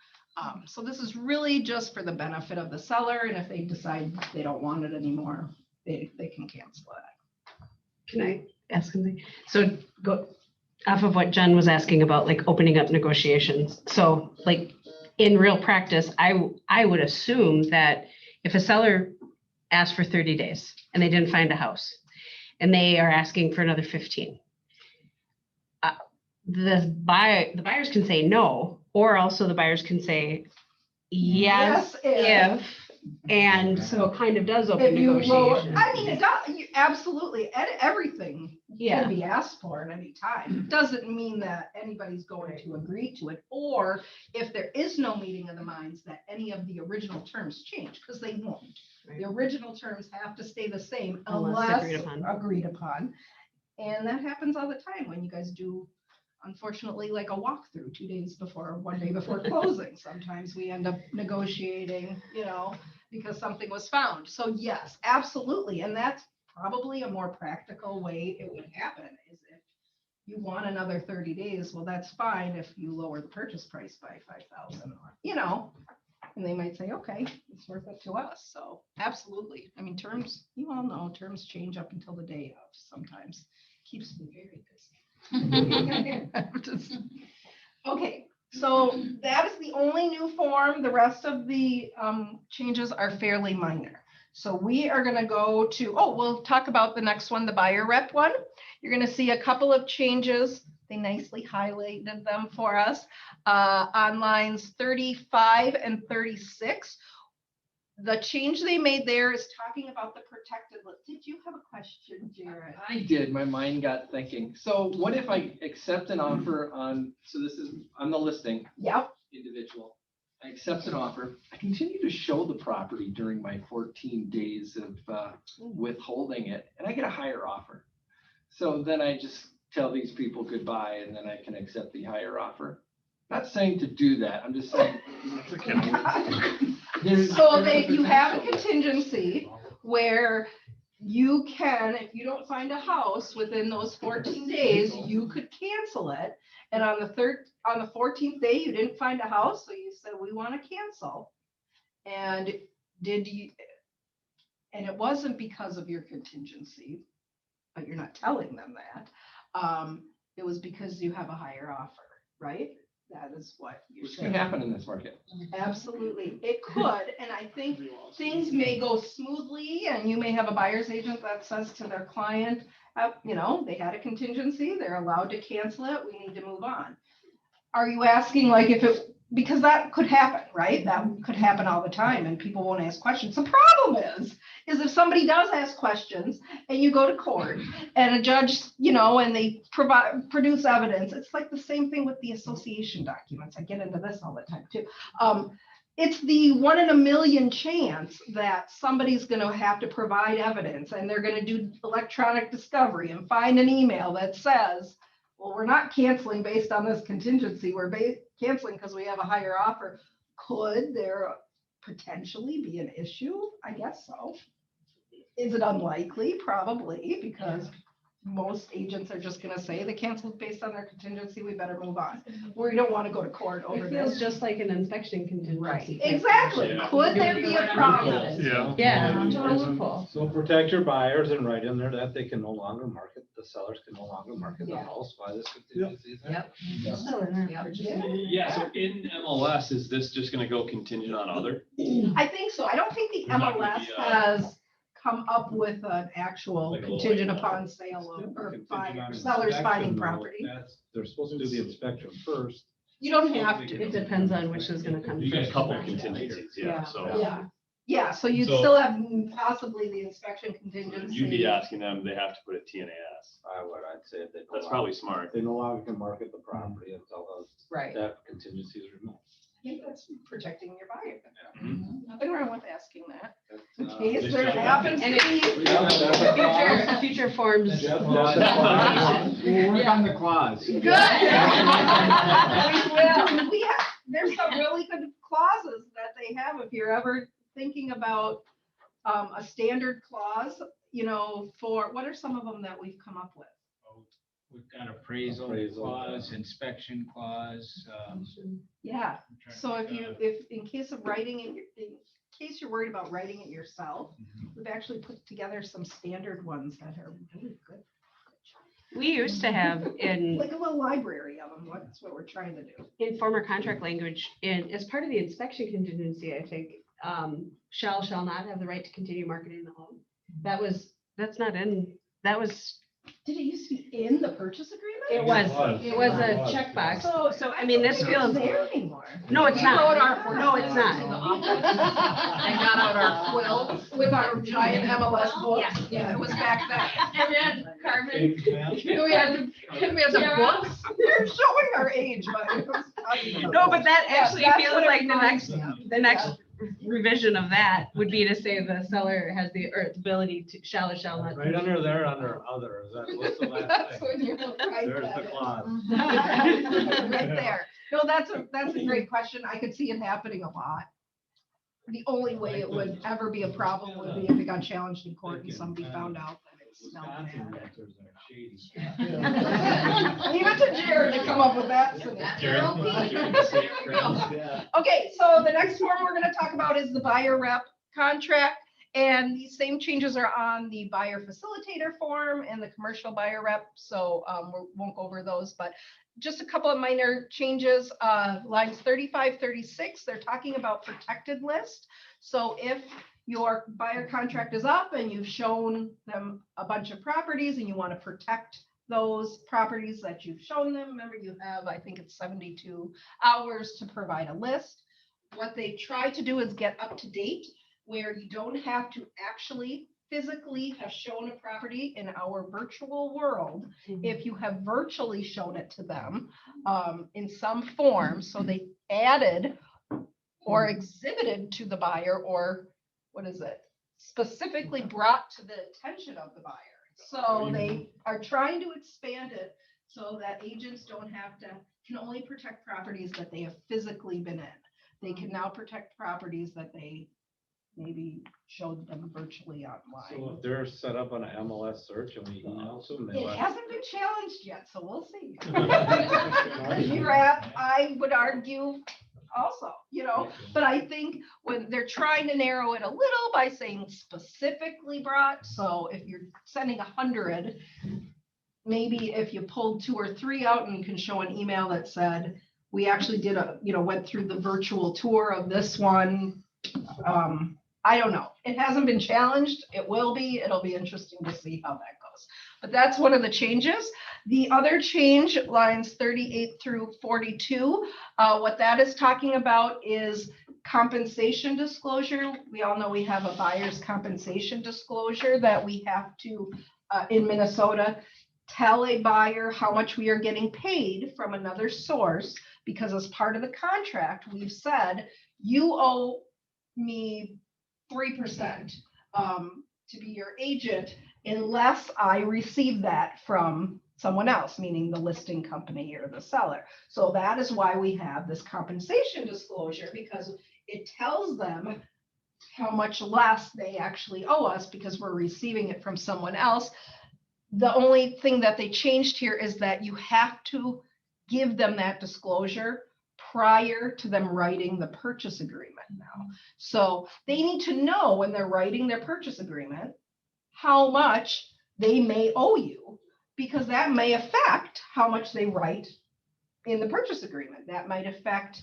So this is really just for the benefit of the seller, and if they decide they don't want it anymore, they can cancel it. Can I ask something? So go off of what Jen was asking about, like opening up negotiations. So like in real practice, I would assume that if a seller asked for 30 days and they didn't find a house and they are asking for another 15, the buyers can say no, or also the buyers can say yes, if, and so it kind of does open If you lower, negotiation. I mean, it does, absolutely, everything Yeah. can be asked for at any time. It doesn't mean that anybody's going to agree to it, or if there is no meeting of the minds, that any of the original terms change, because they won't. The original terms have to stay the same unless agreed upon. And that happens all the time when you guys do, unfortunately, like a walkthrough 2 days before, 1 day before closing. Sometimes we end up negotiating, you know, because something was found. So yes, absolutely. And that's probably a more practical way it would happen, is if you want another 30 days, well, that's fine if you lower the purchase price by 5,000, or, you know, and they might say, okay, it's worth it to us. So absolutely. I mean, terms, you all know, terms change up until the day of sometimes. Keeps me very busy. Okay, so that is the only new form. The rest of the changes are fairly minor. So we are going to go to, we'll talk about the next one, the buyer rep one. You're going to see a couple of changes. They nicely highlighted them for us on lines 35 and 36. The change they made there is talking about the protected list. Did you have a question, Jared? I did, my mind got thinking. So what if I accept an offer on, so this is on the listing, Yep. individual. I accept an offer. I continue to show the property during my 14 days of withholding it, and I get a higher offer. So then I just tell these people goodbye, and then I can accept the higher offer. Not saying to do that. I'm just saying. So that you have a contingency where you can, if you don't find a house within those 14 days, you could cancel it. And on the 14th day, you didn't find a house, so you said, we want to cancel. And and it wasn't because of your contingency, but you're not telling them that. It was because you have a higher offer, right? That is what you're Which saying. can happen in this market. Absolutely, it could, and I think things may go smoothly, and you may have a buyer's agent that says to their client, they had a contingency, they're allowed to cancel it, we need to move on. Are you asking like because that could happen, right? That could happen all the time, and people won't ask questions. The problem is if somebody does ask questions and you go to court and a judge, and they produce evidence, it's like the same thing with the association documents. I get into this all the time too. It's the 1 in a million chance that somebody's going to have to provide evidence, and they're going to do electronic discovery and find an email that says, well, we're not canceling based on this contingency. We're canceling because we have a higher offer. Could there potentially be an issue? I guess so. Is it unlikely? Probably, because most agents are just going to say they canceled based on their contingency. We better move on. We don't want to go to court over It feels this. just like an inspection contingency. Right. Exactly. Yeah. Could there be a problem? Yeah. Yeah. loophole. So protect your buyers and write in there that they can no longer market, the sellers can no longer market the Yeah. house while this contingency is there. Yep. Yeah, so in MLS, is this just gonna go contingent on other? I think so. I don't think the There's not gonna MLS be, has come up with an actual Like a contingent lawyer. upon sale of, or Contingent on sellers finding inspection, though, property. They're supposed to do the inspection first. You don't have to. It depends on which is gonna come You got a first. couple contingencies, yeah, Yeah. so Yeah, so you'd So- still have possibly the inspection contingency. you'd be asking them, they have to put a TNAS. I'd say if they. no That's longer- probably smart. They no longer can market the property until Right. that contingency is removed. I think that's protecting your buyer. Mhm. Nothing wrong with asking that. That's, In uh, case Just there jump in. happens to And be. Future forms. Jeff, that's a clause. We'll work on the clause. Good. We will. There's some really good clauses that they have if you're ever thinking about a standard clause, for, what are some of them that we've come up with? We've got appraisal Appraisal, clause, inspection clause. Yeah, so if in case of writing it, in case you're worried about writing it yourself, we've actually put together some standard ones that are really good. We used to have in Like a little library of them. That's what we're trying to do. former contract language, and as part of the inspection contingency, I think, shall not have the right to continue marketing the home. That's not in, that was, Did it used to be in the purchase agreement? it was a checkbox. So I mean, this It's feels, not there anymore. no, it's We wrote not. our- No, it's to not. the office And got out our quilts with our giant MLS books. Yeah, it was back then. And then Carmen, We had the books. They're showing our age, but it was. No, but that actually That's feels what it like the reminds next, me of. the next revision of that would be to say the seller has the ability to, shall or shall not. Right under there, under other, is that, what's the That's last when thing? you're right. There's the clause. Right there. No, that's a great question. I could see it happening a lot. The only way it would ever be a problem would be if it got challenged in court and somebody found out that smell Wisconsin bad. realtors are shady. Leave it to Jared to come up with that. Okay, so the next form we're gonna talk about is the buyer rep contract. And these same changes are on the buyer facilitator form and the commercial buyer rep. So we won't go over those, but just a couple of minor changes. Lines 35, 36, they're talking about protected list. So if your buyer contract is up and you've shown them a bunch of properties and you want to protect those properties that you've shown them, remember you have, I think it's 72 hours to provide a list. What they try to do is get up to date, where you don't have to actually physically have shown a property in our virtual world. If you have virtually shown it to them in some form, so they added or exhibited to the buyer, or what is it? Specifically brought to the attention of the buyer. So they are trying to expand it so that agents can only protect properties that they have physically been in. They can now protect properties that they maybe showed them virtually online. So if they're set up on an MLS search and we email them, they It let. hasn't been challenged yet, so we'll see. I would argue also, but I think when they're trying to narrow it a little by saying specifically brought, so if you're sending 100, maybe if you pulled 2 or 3 out and you can show an email that said, we actually did went through the virtual tour of this one. I don't know. It hasn't been challenged. It will be. It'll be interesting to see how that goes. But that's one of the changes. The other change, lines 38 through 42, what that is talking about is compensation disclosure. We all know we have a buyer's compensation disclosure that we have to, in Minnesota, tell a buyer how much we are getting paid from another source, because as part of the contract, we've said, you owe me 3% to be your agent unless I receive that from someone else, meaning the listing company or the seller. So that is why we have this compensation disclosure, because it tells them how much less they actually owe us because we're receiving it from someone else. The only thing that they changed here is that you have to give them that disclosure prior to them writing the purchase agreement now. So they need to know when they're writing their purchase agreement, how much they may owe you, because that may affect how much they write in the purchase agreement. That might affect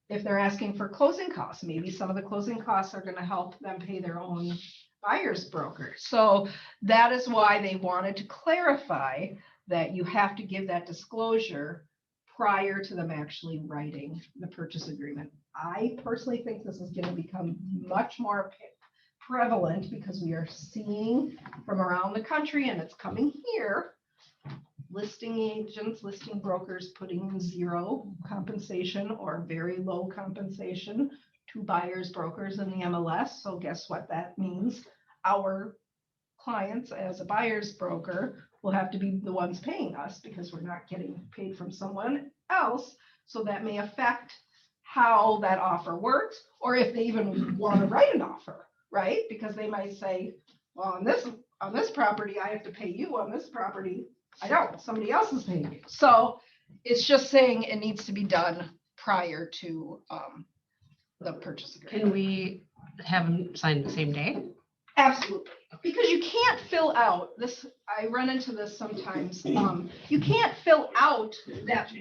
if they're asking for closing costs. Maybe some of the closing costs are going to help them pay their own buyer's broker. So that is why they wanted to clarify that you have to give that disclosure prior to them actually writing the purchase agreement. I personally think this is going to become much more prevalent because we are seeing from around the country, and it's coming here, listing agents, listing brokers putting zero compensation or very low compensation to buyers brokers in the MLS. So guess what that means? Our clients as a buyer's broker will have to be the ones paying us because we're not getting paid from someone else. So that may affect how that offer works, or if they even want to write an offer, right? Because they might say, well, on this property, I have to pay you. On this property, I don't. Somebody else is paying you. So it's just saying it needs to be done prior to the purchase agreement. Can we have them sign the same day? Absolutely, because you can't fill out this. I run into this sometimes. You can't fill out that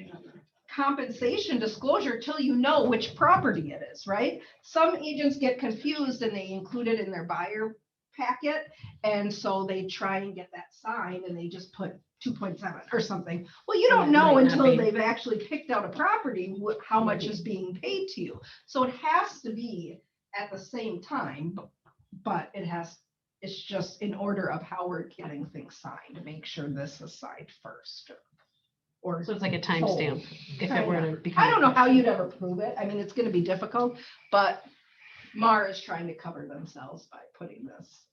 compensation disclosure till you know which property it is, right? Some agents get confused and they include it in their buyer packet, and so they try and get that signed and they just put 2.7 or something. Well, you don't know until they've actually picked out a property how much is being paid to you. So it has to be at the same time, but it's just in order of how we're getting things signed to make sure this is signed first. Or So it's like a timestamp if it were to become. I don't know how you'd ever prove it. I mean, it's going to be difficult, but MAR is trying to cover themselves by putting this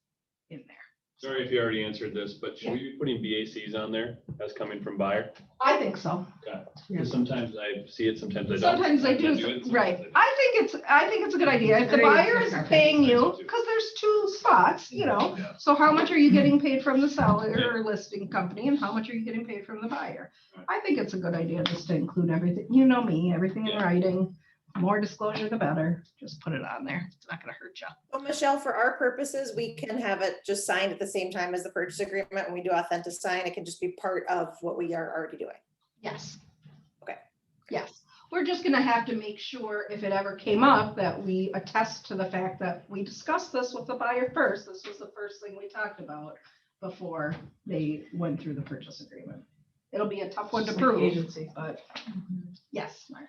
in there. Sorry if you already answered this, but should we be putting BACs on there as coming from buyer? I think so. Okay. 'Cause sometimes I see it, sometimes I don't. Sometimes I do, it, right. sometimes I think it's a good idea. If the Agreed. buyer is paying you, because there's two spots, so how much are you getting paid from the seller or listing company and how much are you getting paid from the buyer? I think it's a good idea just to include everything. You know me, everything in writing. More disclosure, the better. Just put it on there. It's not gonna hurt you. Well, Michelle, for our purposes, we can have it just signed at the same time as the purchase agreement. When we do authentic sign, it can just be part of what we are already doing. Yes. Okay. Yes. We're just gonna have to make sure if it ever came up that we attest to the fact that we discussed this with the buyer first. This was the first thing we talked about before they went through the purchase agreement. It'll be a tough one to Just like prove, agency. but yes, Mark.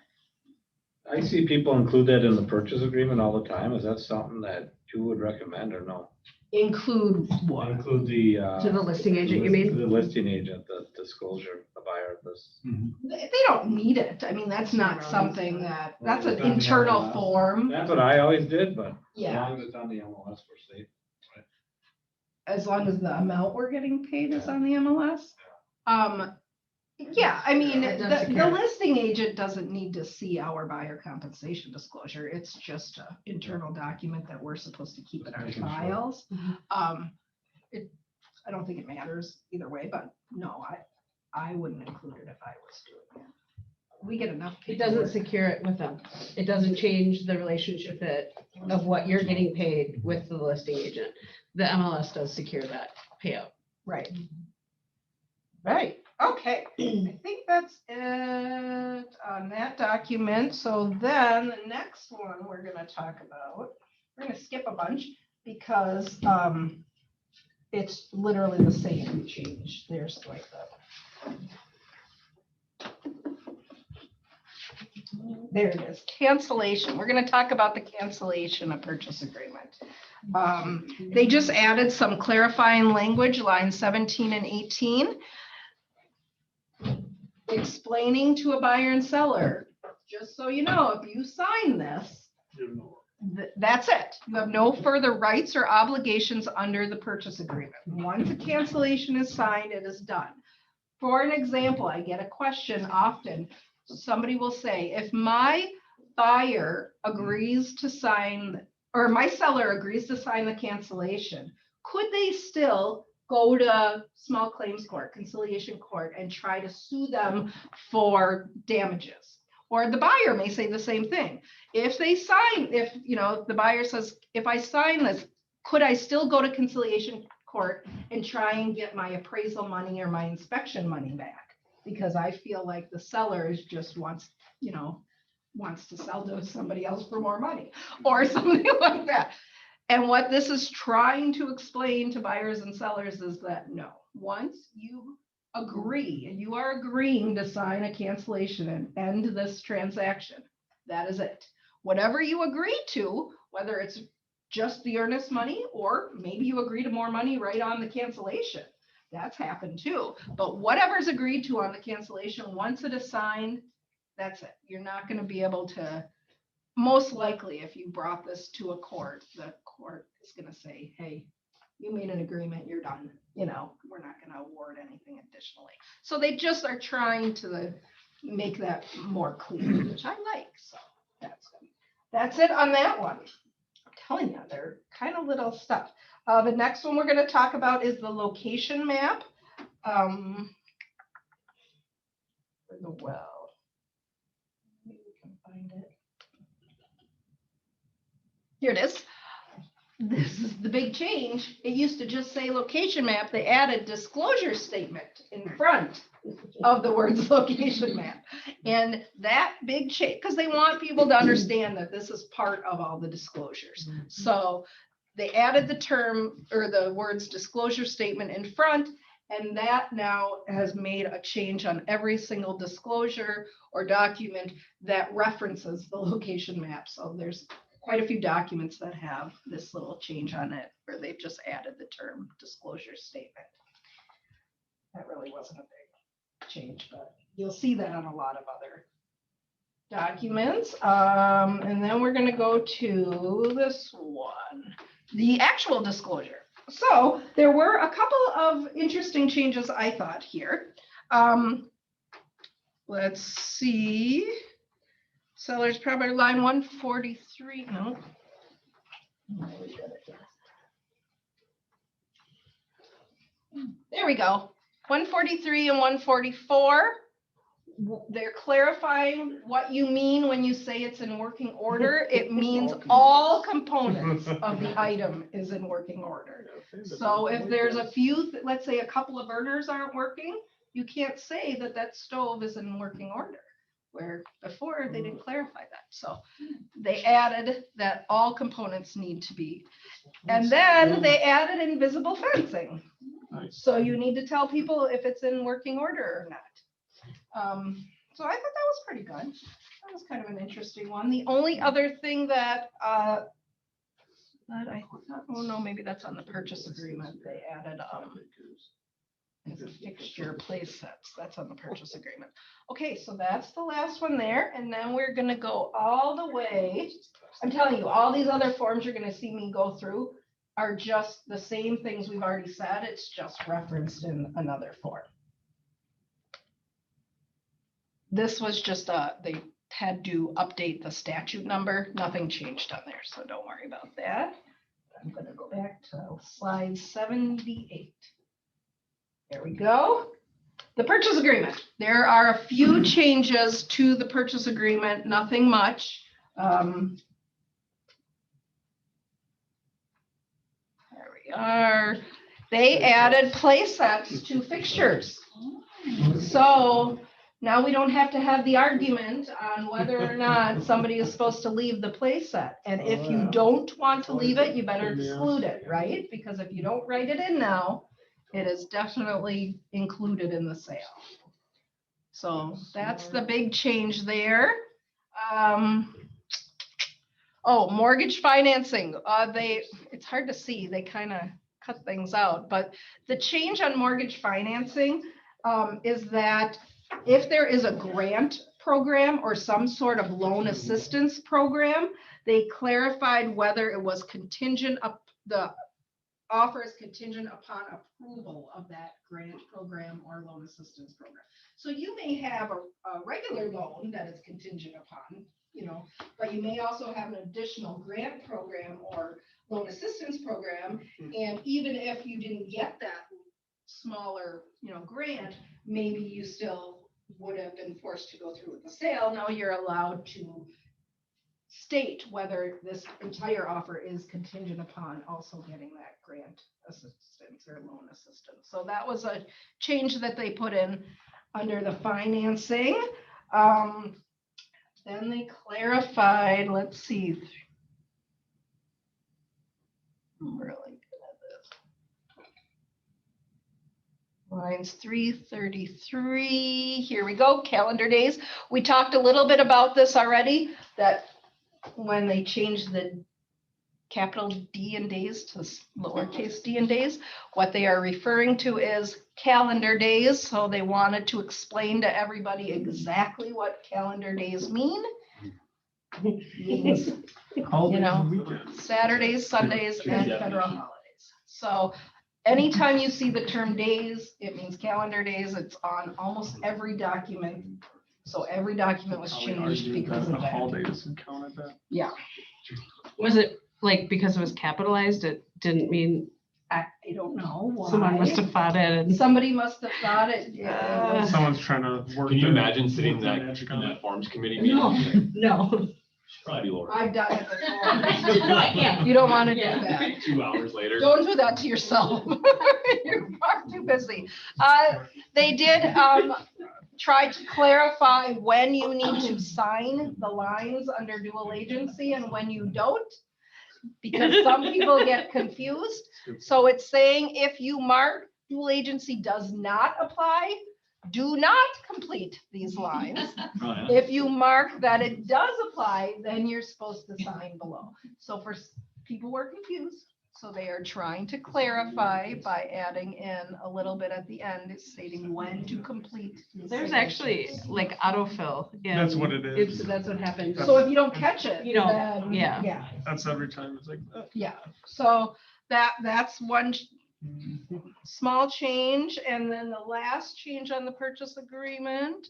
I see people include that in the purchase agreement all the time. Is that something that you would recommend or no? Include what? Include the. To the listing agent, you mean? The listing agent, the disclosure, the buyer of this. They don't need it. I mean, that's not something that's an It's on the internal MLS. form. That's what I always did, but as Yeah. long as it's on the MLS, we're safe. As long as the amount we're getting paid is on the MLS. Yeah, I mean, It does the secure it. listing agent doesn't need to see our buyer compensation disclosure. It's just an internal document that we're supposed to keep in our Making sure. files. I don't think it matters either way, but no, I wouldn't include it if I was doing it. We get enough. It doesn't paperwork. secure it with them. It doesn't change the relationship of what you're getting paid with the listing agent. The MLS does secure that payout. Right. Right, okay. I think that's it on that document. So then the next one we're gonna talk about, we're gonna skip a bunch because it's literally the same change. There's like there it is, cancellation. We're gonna talk about the cancellation of purchase agreement. They just added some clarifying language, lines 17 and 18. Explaining to a buyer and seller, just so you know, if you sign this, that's it. You have no further rights or obligations under the purchase agreement. Once a cancellation is signed, it is done. For an example, I get a question often. Somebody will say, if my buyer agrees to sign, or my seller agrees to sign the cancellation, could they still go to small claims court, conciliation court, and try to sue them for damages? Or the buyer may say the same thing. If they sign, if the buyer says, if I sign this, could I still go to conciliation court and try and get my appraisal money or my inspection money back? Because I feel like the seller is just wants to sell to somebody else for more money or something like that. And what this is trying to explain to buyers and sellers is that no, once you agree and you are agreeing to sign a cancellation and end this transaction, that is it. Whatever you agree to, whether it's just the earnest money or maybe you agree to more money right on the cancellation, that's happened too. But whatever's agreed to on the cancellation, once it is signed, that's it. You're not going to be able to. Most likely, if you brought this to a court, the court is going to say, hey, you made an agreement, you're done. We're not going to award anything additionally. So they just are trying to make that more clear, which I like. So that's it on that one. I'm telling you, they're kind of little stuff. The next one we're going to talk about is the location map. For the well. Maybe we can find it. Here it is. This is the big change. It used to just say location map. They added disclosure statement in front of the words location map. And that big change, because they want people to understand that this is part of all the disclosures. So they added the term or the words disclosure statement in front, and that now has made a change on every single disclosure or document that references the location map. So there's quite a few documents that have this little change on it where they've just added the term disclosure statement. That really wasn't a big change, but you'll see that on a lot of other documents. And then we're going to go to this one, the actual disclosure. So there were a couple of interesting changes I thought here. Let's see. Sellers property line 143, no. There we go. 143 and 144. They're clarifying what you mean when you say it's in working order. It means all components of the item is in working order. So if there's a few, let's say a couple of burners aren't working, you can't say that that stove is in working order, where before they didn't clarify that. So they added that all components need to be. And then they added invisible fencing. So you need to tell people if it's in working order or not. So I thought that was pretty good. That was kind of an interesting one. The only other thing that I thought, oh no, maybe that's on the purchase agreement. They added as a fixture place sets. That's on the purchase agreement. Okay, so that's the last one there. And then we're gonna go all the way. I'm telling you, all these other forms you're gonna see me go through are just the same things we've already said. It's just referenced in another form. This was just they had to update the statute number. Nothing changed on there, so don't worry about that. I'm gonna go back to slide 78. There we go. The purchase agreement. There are a few changes to the purchase agreement, nothing much. There we are. They added play sets to fixtures. So now we don't have to have the argument on whether or not somebody is supposed to leave the play set. And if you don't want to leave it, you better exclude it, right? Because if you don't write it in now, it is definitely included in the sale. So that's the big change there. Oh, mortgage financing. It's hard to see. They kind of cut things out, but the change on mortgage financing is that if there is a grant program or some sort of loan assistance program, they clarified whether it was contingent up, the offer is contingent upon approval of that grant program or loan assistance program. So you may have a regular loan that is contingent upon, but you may also have an additional grant program or loan assistance program. And even if you didn't get that smaller, grant, maybe you still would have been forced to go through with the sale. Now you're allowed to state whether this entire offer is contingent upon also getting that grant assistance or loan assistance. So that was a change that they put in under the financing. Then they clarified, let's see. I'm really good at this. Lines 333, here we go, calendar days. We talked a little bit about this already, that when they changed the capital D in days to lowercase d in days, what they are referring to is calendar days. So they wanted to explain to everybody exactly what calendar days mean. Means, Saturdays, Sundays, and federal holidays. So anytime you see the term days, it means calendar days. It's on almost every document. So every document was changed because of that. Holidays and counted that. Yeah. Was it like because it was capitalized? It didn't mean. I don't know why. Someone must have thought it. Somebody must have thought it. Someone's trying to work. Can you imagine sitting in that forms committee meeting? No. Probably Laura. I've done it before. You don't want to do that. 2 hours later. Don't do that to yourself. You're far too busy. They did try to clarify when you need to sign the lines under dual agency and when you don't, because some people get confused. So it's saying if you mark dual agency does not apply, do not complete these lines. If you mark that it does apply, then you're supposed to sign below. So for people who are confused, so they are trying to clarify by adding in a little bit at the end, stating when to complete. There's actually like autofill. That's what it is. That's what happens. So if you don't catch it, You don't, then, yeah. yeah. That's every time. It's like, Yeah, so that's one small change. And then the last change on the purchase agreement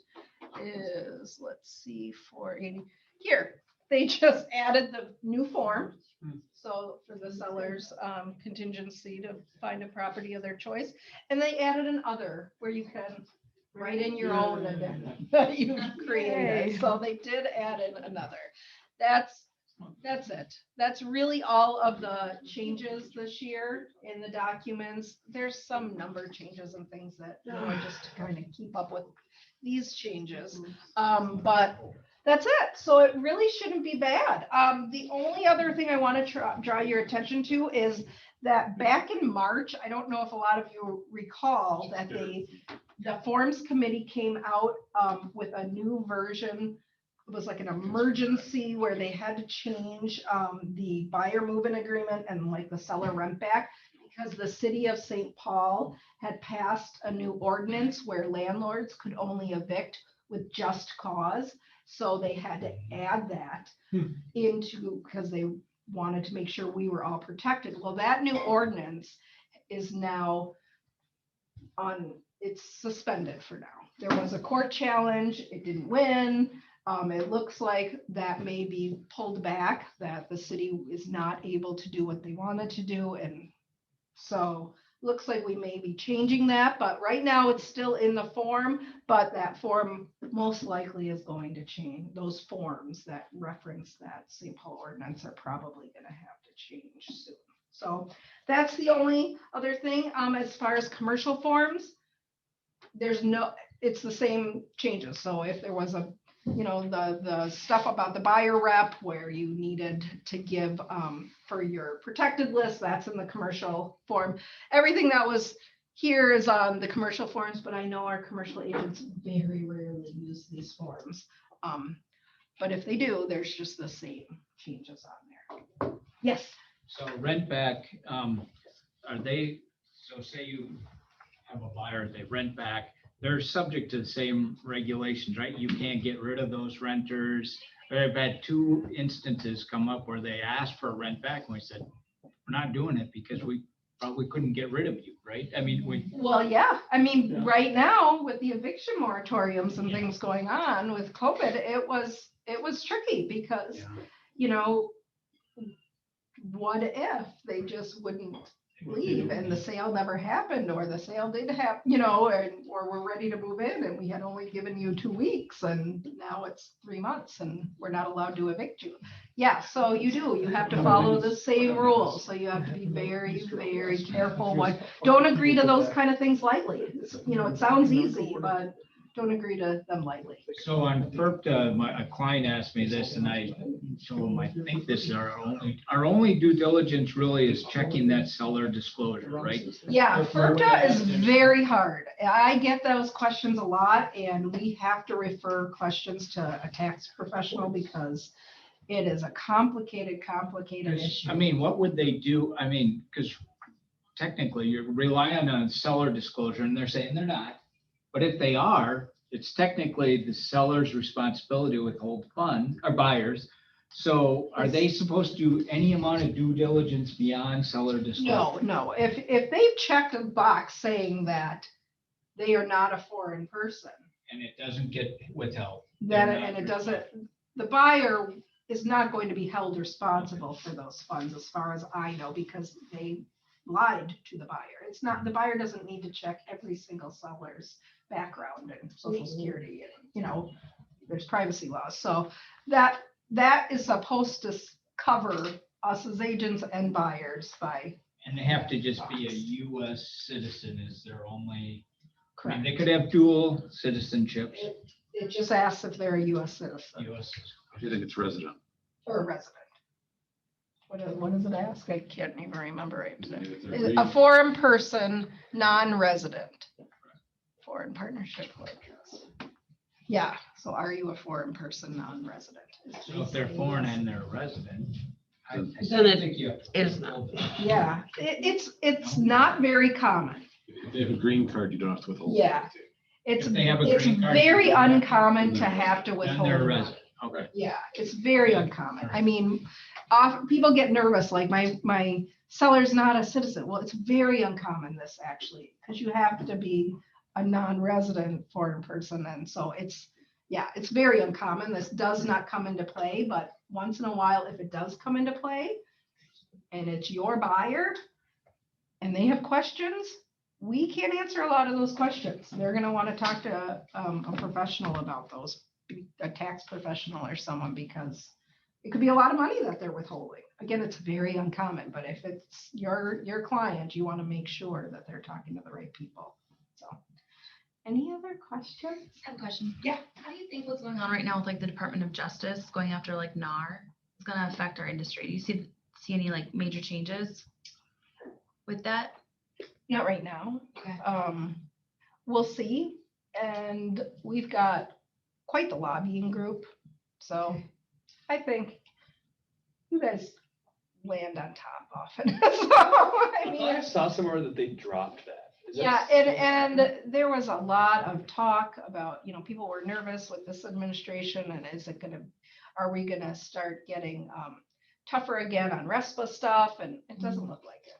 is, let's see, 480. Here, they just added the new form. So for the seller's contingency to find a property of their choice. And they added an other where you can write in your own addendum that you've created. So they did add in another. That's it. That's really all of the changes this year in the documents. There's some number changes and things that, just to kind of keep up with these changes. But that's it. So it really shouldn't be bad. The only other thing I want to draw your attention to is that back in March, I don't know if a lot of you recall that the Forms Committee came out with a new version. It was like an emergency where they had to change the buyer move-in agreement and like the seller rent back because the city of St. Paul had passed a new ordinance where landlords could only evict with just cause. So they had to add that into, because they wanted to make sure we were all protected. Well, that new ordinance is now it's suspended for now. There was a court challenge, it didn't win. It looks like that may be pulled back, that the city is not able to do what they wanted to do. And so looks like we may be changing that, but right now it's still in the form, but that form most likely is going to change. Those forms that reference that St. Paul ordinance are probably going to have to change soon. So that's the only other thing. As far as commercial forms, it's the same changes. So if there was the stuff about the buyer rep where you needed to give for your protected list, that's in the commercial form. Everything that was here is on the commercial forms, but I know our commercial agents very rarely use these forms. But if they do, there's just the same changes on there. Yes. So rent back, say you have a buyer, they rent back, they're subject to the same regulations, right? You can't get rid of those renters. I've had 2 instances come up where they asked for a rent back and we said, we're not doing it because we probably couldn't get rid of you, right? I mean, Well, yeah. I mean, right now with the eviction moratoriums and things going on with COVID, it was tricky because, what if they just wouldn't leave and the sale never happened, or the sale did happen, or we're ready to move in and we had only given you 2 weeks and now it's 3 months and we're not allowed to evict you. Yeah, so you have to follow the same rules. So you have to be very, very careful. Don't agree to those kind of things lightly. It sounds easy, but don't agree to them lightly. so on FERPTA, a client asked me this and I told him, I think this is our only due diligence really is checking that seller disclosure, right? Yeah, FERPTA is very hard. I get those questions a lot and we have to refer questions to a tax professional because it is a complicated issue. I mean, what would they do? I mean, because technically you're relying on seller disclosure and they're saying they're not. But if they are, it's technically the seller's responsibility to withhold funds or buyers. So are they supposed to do any amount of due diligence beyond seller disclosure? No. If they've checked a box saying that they are not a foreign person. And it doesn't get withheld. The buyer is not going to be held responsible for those funds as far as I know, because they lied to the buyer. The buyer doesn't need to check every single seller's background and social security and, there's privacy laws. So that is supposed to cover us as agents and buyers And they have to just be a US citizen is their only, correct. I mean, they could have dual citizenships. It just asks if they're a US citizen I think it's resident. or a resident. What does it ask? I can't even remember. A foreign person, non-resident. Foreign partnership. Yeah, so are you a foreign person, non-resident? So if they're foreign and they're resident. Then it is not. Yeah, it's not very common. If they have a green card, you don't have to withhold. Yeah, it's If they have a green card, very uncommon to have to Then withhold. they're a resident. Okay. Yeah, it's very uncommon. I mean, people get nervous, like my seller's not a citizen. Well, it's very uncommon this actually, because you have to be a non-resident foreign person. And so it's very uncommon. This does not come into play, but once in a while, if it does come into play and it's your buyer and they have questions, we can't answer a lot of those questions. They're going to want to talk to a professional about those, a tax professional or someone, because it could be a lot of money that they're withholding. Again, it's very uncommon, but if it's your client, you want to make sure that they're talking to the right people. So, any other questions? I have a question. Yeah. How do you think what's going on right now with like the Department of Justice going after like NAR is going to affect our industry? Do you see any like major changes with that? Not right now. Okay. We'll see. And we've got quite the lobbying group. So I think you guys land on top often. So, I saw somewhere that they dropped that. Is that yeah, still and there was a lot of talk about, people were nervous with this administration, and are we gonna start getting tougher again on RESPA stuff? And it doesn't look like it.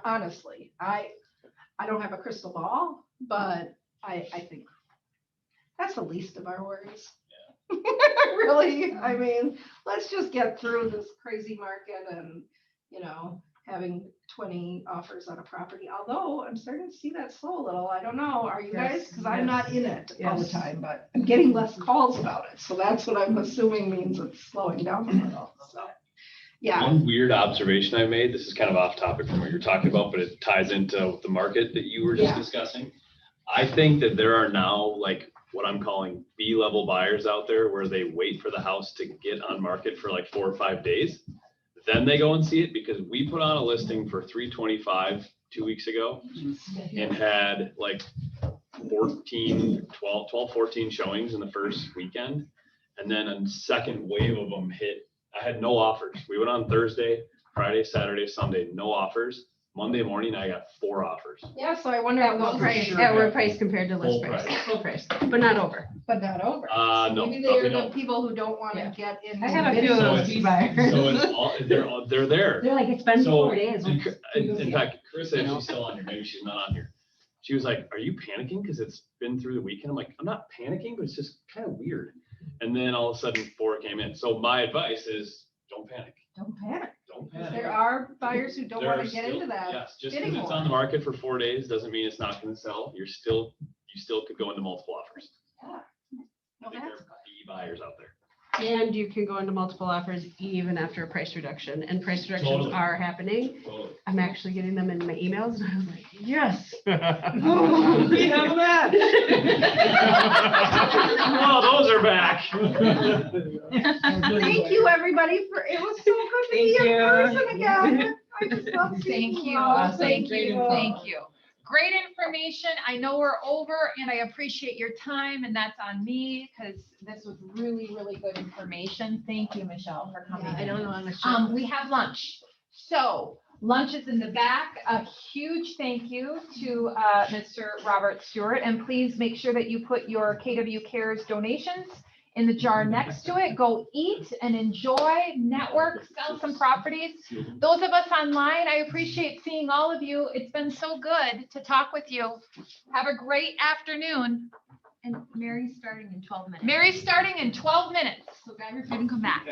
Honestly, I don't have a crystal ball, but I think that's the least of our worries. Yeah. Really, I mean, let's just get through this crazy market and, having 20 offers on a property. Although I'm starting to see that slow a little. I don't know. Are you guys? Because I'm not in it all the time, but I'm getting less calls about it. So that's what I'm assuming means it's slowing down a little. So, yeah. One weird observation I made, this is kind of off topic from what you're talking about, but it ties into the market that you were just discussing. I think that there are now like what I'm calling B-level buyers out there where they wait for the house to get on market for like 4 or 5 days. Then they go and see it, because we put on a listing for 325 2 weeks ago and had like 14 showings in the first weekend. And then a second wave of them hit. I had no offers. We went on Thursday, Friday, Saturday, Sunday, no offers. Monday morning, I got 4 offers. Yeah, so I wonder At what price? At what price compared to list price? Full price, but not over. But not over. No. Maybe they're no. the people who don't want to get in. I had a few of those buyers. So it's they're there. They're like, it's been So, 4 days. In fact, Chris, if she's still on here, maybe she's not on here. She was like, "Are you panicking because it's been through the weekend?" I'm like, "I'm not panicking, but it's just kind of weird." And then all of a sudden 4 came in. So my advice is don't panic. Don't panic. Don't panic. There are buyers who don't There want are to get still- into that. Yes, just bidding because it's war. on the market for 4 days doesn't mean it's not going to sell. You still could go into multiple offers. Yeah. I think there are B buyers out there. And you can go into multiple offers even after a price reduction, and price reductions Totally. are happening. Totally. I'm actually getting them in my emails, and I was like, yes. We have them back. Oh, those are back. Thank you, everybody, it was so good to be in person again. I just love seeing Thank you you, all. thank you, thank you. Great information. I know we're over, and I appreciate your time, and that's on me because this was really, really good information. Thank you, Michelle, for coming. I in. don't know. We have lunch. So lunch is in the back. A huge thank you to Mr. Robert Stewart, and please make sure that you put your KW Cares donations in the jar next to it. Go eat and enjoy, network, sell some properties. Those of us online, I appreciate seeing all of you. It's been so good to talk with you. Have a great afternoon. And Mary's starting in 12 minutes. Mary's starting in 12 minutes. So grab your food and come back.